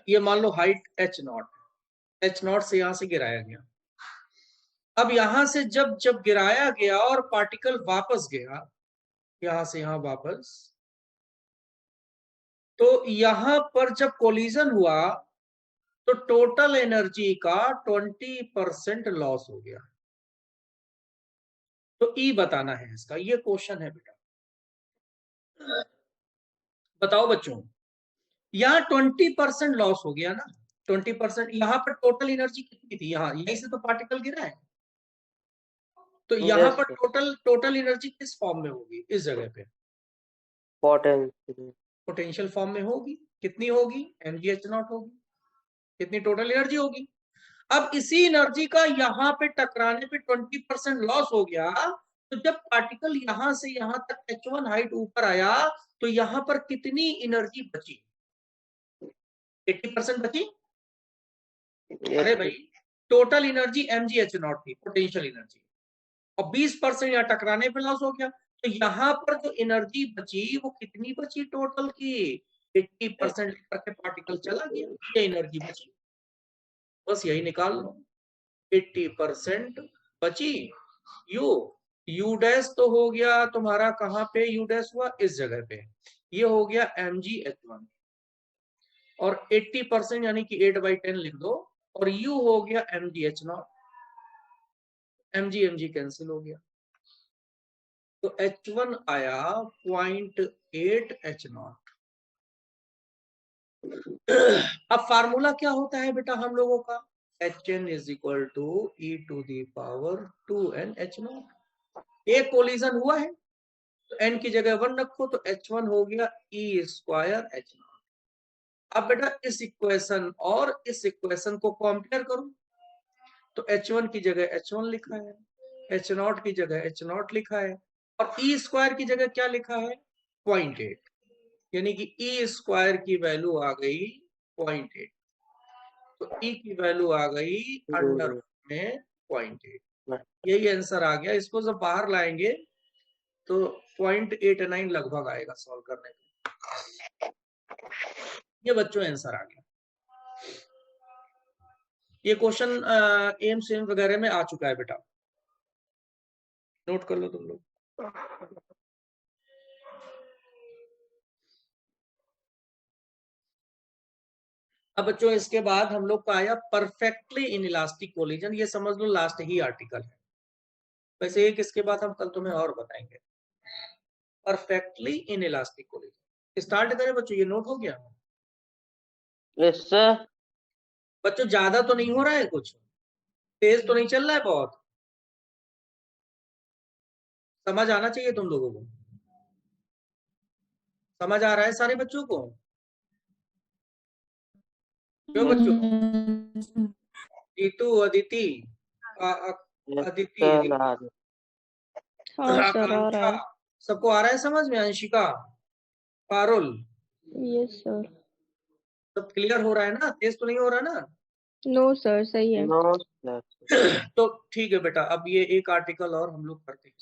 ये मान लो हाइट h0 से यहां से गिराया गया। अब यहां से जब गिराया गया और पार्टिकल वापस गया यहां से यहां वापस, तो यहां पर जब कोलिजन हुआ तो टोटल एनर्जी का 20% लॉस हो गया। तो ई बताना है इसका, ये क्वेश्चन है बेटा। बताओ बच्चों, यहां 20% लॉस हो गया ना, 20%। यहां पर टोटल एनर्जी कितनी थी, यहां यहीं से तो पार्टिकल गिरा है, तो यहां पर टोटल एनर्जी किस फॉर्म में होगी, इस जगह पे पोटेंशियल फॉर्म में होगी। कितनी होगी, mgh0 होगी। कितनी टोटल एनर्जी होगी। अब इसी एनर्जी का यहां पे टकराने पे 20% लॉस हो गया, तो जब पार्टिकल यहां से यहां तक h1 हाइट ऊपर आया तो यहां पर कितनी एनर्जी बची, 80% बची। अरे भाई, टोटल एनर्जी mgh0 थी, पोटेंशियल एनर्जी, और 20% यहाँ टकराने पे लॉस हो गया, तो यहाँ पर जो एनर्जी बची वो कितनी बची टोटल की, 80% करके पार्टिकल चला गया, ये एनर्जी बची, बस यही निकाल लो। 80% बची, यू डैश तो हो गया तुम्हारा, कहां पे यू डैश हुआ, इस जगह पे, ये हो गया mgh1, और 80% यानी कि 8/10 लिख दो, और u हो गया mgh0, mg कैंसिल हो गया, तो h1 आया 0.8 h0। अब फार्मूला क्या होता है बेटा हम लोगों का, hn is equal to e to the power 2n h0। एक कोलिजन हुआ है तो n की जगह 1 रखो, तो h1 हो गया e² h0। अब बेटा इस इक्वेशन और इस इक्वेशन को कंपेयर करो, तो h1 की जगह h1 लिखा है, h0 की जगह h0 लिखा है, और e² की जगह क्या लिखा है, 0.8, यानी कि e² की वैल्यू आ गई 0.8, तो e की वैल्यू आ गई अंडर में 0.8, यही आंसर आ गया। इसको जब बाहर लाएंगे तो 0.89 लगभग आएगा सॉल्व करने का। ये बच्चों आंसर आ गया। ये क्वेश्चन एम्स वगैरह में आ चुका है बेटा, नोट कर लो तुम लोग। अब बच्चों इसके बाद हम लोग का आया परफेक्टली इनइलास्टिक कोलिजन, ये समझ लो लास्ट ही आर्टिकल है, वैसे एक इसके बाद हम कल तुम्हें और बताएंगे। परफेक्टली इनइलास्टिक कोलिजन स्टार्ट करें बच्चों, ये नोट हो गया। Yes sir. बच्चों ज्यादा तो नहीं हो रहा है, कुछ तेज तो नहीं चल रहा है, बहुत समझ आना चाहिए तुम लोगों को। समझ आ रहा है सारे बच्चों को, क्यों बच्चों, जीतू, अदिति, अदिति, हाँ सर आ रहा है। सबको आ रहा है समझ में, अंशिका, पारुल, यस सर। सब क्लियर हो रहा है ना, तेज तो नहीं हो रहा ना? नो सर, सही है। No sir. तो ठीक है बेटा, अब ये एक आर्टिकल और हम लोग करते हैं।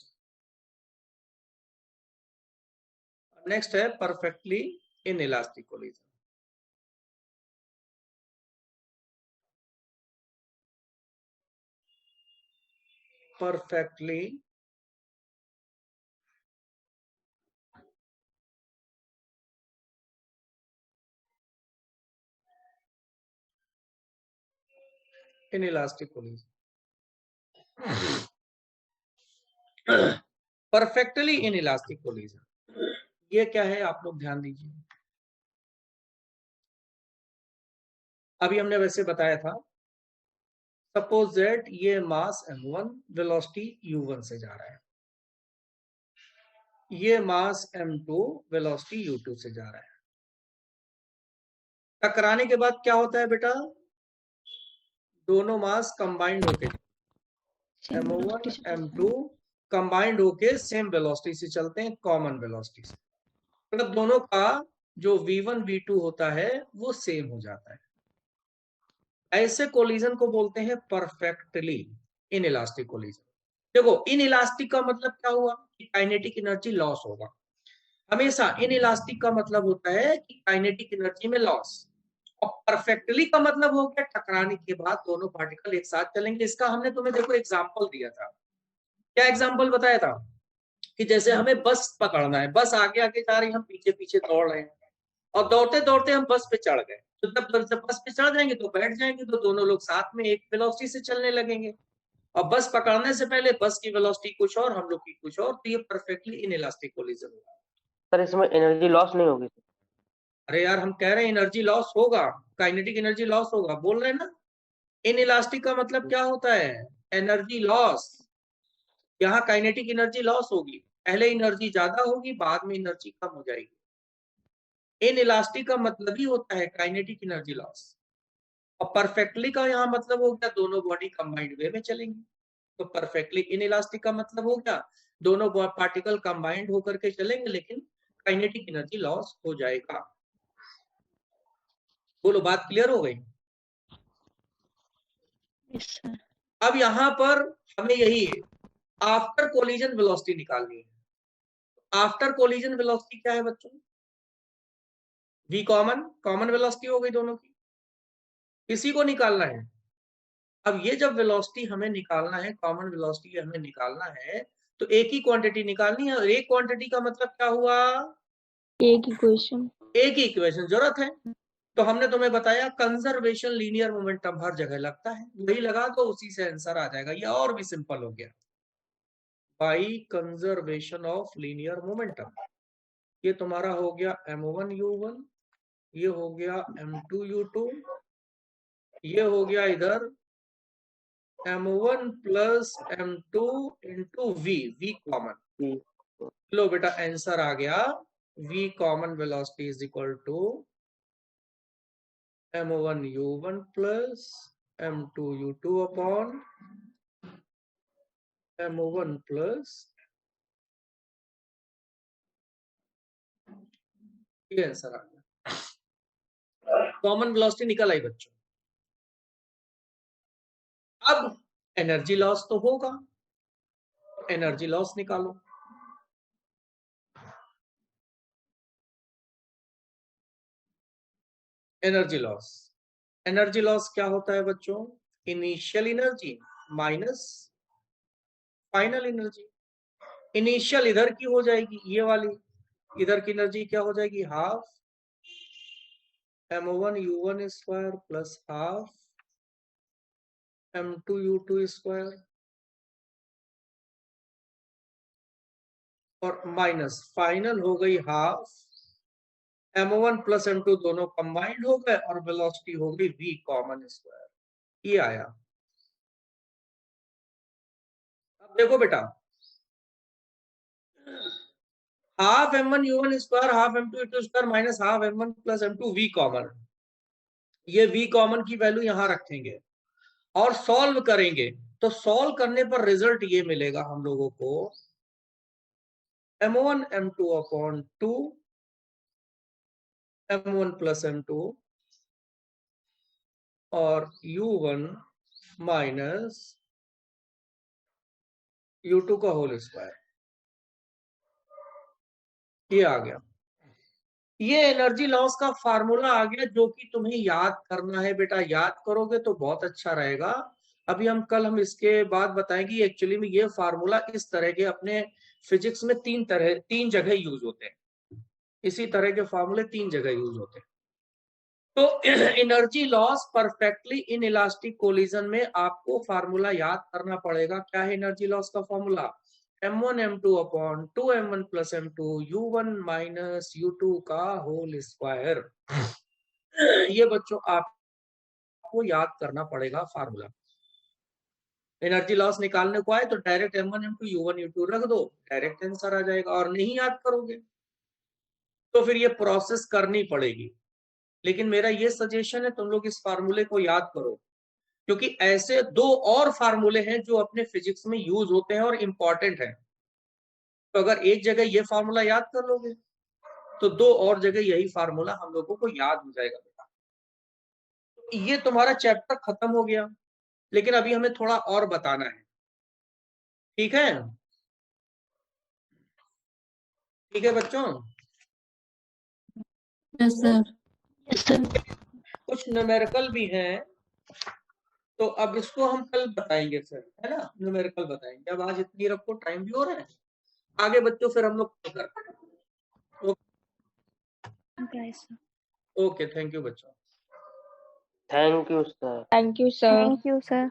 नेक्स्ट है perfectly inelastic collision. perfectly inelastic collision. Perfectly inelastic collision, ये क्या है आप लोग ध्यान दीजिए। अभी हमने वैसे बताया था, सपोज दैट ये मास m1 वेलोसिटी u1 से जा रहा है, ये मास m2 वेलोसिटी u2 से जा रहा है। टकराने के बाद क्या होता है बेटा, दोनों मास कंबाइंड होके m1 m2 कंबाइंड होके सेम वेलोसिटी से चलते हैं, कॉमन वेलोसिटी से, मतलब दोनों का जो v1 v2 होता है वो सेम हो जाता है। ऐसे कोलिजन को बोलते हैं परफेक्टली इनइलास्टिक कोलिजन। देखो इनइलास्टिक का मतलब क्या हुआ कि काइनेटिक एनर्जी लॉस होगा। हमेशा इनइलास्टिक का मतलब होता है कि काइनेटिक एनर्जी में लॉस, और परफेक्टली का मतलब हो गया टकराने के बाद दोनों पार्टिकल एक साथ चलेंगे। इसका हमने तुम्हें देखो एग्जांपल दिया था। क्या एग्जांपल बताया था कि जैसे हमें बस पकड़ना है, बस आगे आगे जा रही है, हम पीछे पीछे दौड़ रहे हैं, और दौड़ते दौड़ते हम बस पे चढ़ गए, तो जब बस पे चढ़ जाएंगे तो बैठ जाएंगे, तो दोनों लोग साथ में एक वेलोसिटी से चलने लगेंगे। और बस पकड़ने से पहले बस की वेलोसिटी कुछ और, हम लोग की कुछ और, तो ये परफेक्टली इनइलास्टिक कोलिजन होगा। सर इसमें एनर्जी लॉस नहीं होगी? अरे यार हम कह रहे हैं एनर्जी लॉस होगा, काइनेटिक एनर्जी लॉस होगा, बोल रहे हैं ना। इनइलास्टिक का मतलब क्या होता है, एनर्जी लॉस। यहाँ काइनेटिक एनर्जी लॉस होगी, पहले एनर्जी ज्यादा होगी, बाद में एनर्जी कम हो जाएगी। इनइलास्टिक का मतलब ही होता है काइनेटिक एनर्जी लॉस। और परफेक्टली का यहाँ मतलब हो गया दोनों बॉडी कंबाइंड वे में चलेंगी। तो परफेक्टली इनइलास्टिक का मतलब हो गया दोनों पार्टिकल कंबाइंड होकर के चलेंगे, लेकिन काइनेटिक एनर्जी लॉस हो जाएगा। बोलो बात क्लियर हो गई? Yes sir. अब यहाँ पर हमें यही आफ्टर कोलिजन वेलोसिटी निकालनी है। आफ्टर कोलिजन वेलोसिटी क्या है बच्चों, v कॉमन, कॉमन वेलोसिटी हो गई दोनों की, किसी को निकालना है। अब ये जब वेलोसिटी हमें निकालना है, कॉमन वेलोसिटी हमें निकालना है, तो एक ही क्वांटिटी निकालनी है। और एक क्वांटिटी का मतलब क्या हुआ, एक इक्वेशन। एक ही इक्वेशन जरूरत है। तो हमने तुम्हें बताया कंजर्वेशन लीनियर मोमेंटम हर जगह लगता है, वही लगा दो, उसी से आंसर आ जाएगा। ये और भी सिंपल हो गया, by conservation of linear momentum. ये तुम्हारा हो गया m1 u1, ये हो गया m2 u2, ये हो गया इधर m1 प्लस m2 इंटू v कॉमन। लो बेटा आंसर आ गया, v common velocity is equal to m1 u1 plus m2 u2 upon m1 plus, ये आंसर आ गया। कॉमन वेलोसिटी निकल आई बच्चों। अब एनर्जी लॉस तो होगा, एनर्जी लॉस निकालो। एनर्जी लॉस, एनर्जी लॉस क्या होता है बच्चों, initial energy minus final energy. Initial इधर की हो जाएगी ये वाली, इधर की एनर्जी क्या हो जाएगी, half m1 u1 square plus half m2 u2 square, और माइनस फाइनल हो गई हाफ m1 प्लस m2 दोनों कंबाइंड हो गए, और वेलोसिटी हो गई v कॉमन स्क्वायर। ये आया। अब देखो बेटा, half m1 u1 square half m2 u2 square minus half m1 प्लस m2 v कॉमन, ये v कॉमन की वैल्यू यहां रखेंगे और सॉल्व करेंगे, तो सॉल्व करने पर रिजल्ट ये मिलेगा हम लोगों को, m1 m2 अपॉन 2 m1 प्लस m2 और U1 माइनस U2 का होल स्क्वायर, ये आ गया। ये एनर्जी लॉस का फार्मूला आ गया जो कि तुम्हें याद करना है बेटा। याद करोगे तो बहुत अच्छा रहेगा। अभी हम इसके बाद बताएंगे एक्चुअली में ये फार्मूला इस तरह के अपने फिजिक्स में तीन जगह यूज होते हैं। इसी तरह के फार्मूले 3 जगह यूज होते हैं। तो energy loss perfectly in elastic collision में आपको फार्मूला याद करना पड़ेगा। क्या है एनर्जी लॉस का formula? m1 m2 upon 2m1 plus m2 u1 minus u2 का होल स्क्वायर। ये बच्चों आपको याद करना पड़ेगा फार्मूला। एनर्जी लॉस निकालने को आए तो direct m1 m2 u1 u2 रख दो, डायरेक्ट आंसर आ जाएगा। और नहीं याद करोगे तो फिर ये प्रोसेस करनी पड़ेगी। लेकिन मेरा ये सजेशन है तुम लोग इस फार्मूले को याद करो, क्योंकि ऐसे 2 और फार्मूले हैं जो अपने फिजिक्स में यूज होते हैं और इंपॉर्टेंट है। तो अगर एक जगह ये फार्मूला याद कर लोगे तो 2 और जगह यही फार्मूला हम लोगों को याद हो जाएगा बेटा। ये तुम्हारा चैप्टर खत्म हो गया, लेकिन अभी हमें थोड़ा और बताना है। ठीक है? ठीक है बच्चों? Yes sir. Yes sir. कुछ न्यूमेरिकल भी हैं, तो अब इसको हम कल बताएंगे सर, है ना? न्यूमेरिकल बताएंगे। अब आज इतनी रखो, टाइम भी हो रहा है। आगे बच्चों फिर हम लोग करते हैं। ओके, थैंक यू बच्चों। Thank you sir. Thank you, sir. Thank you sir.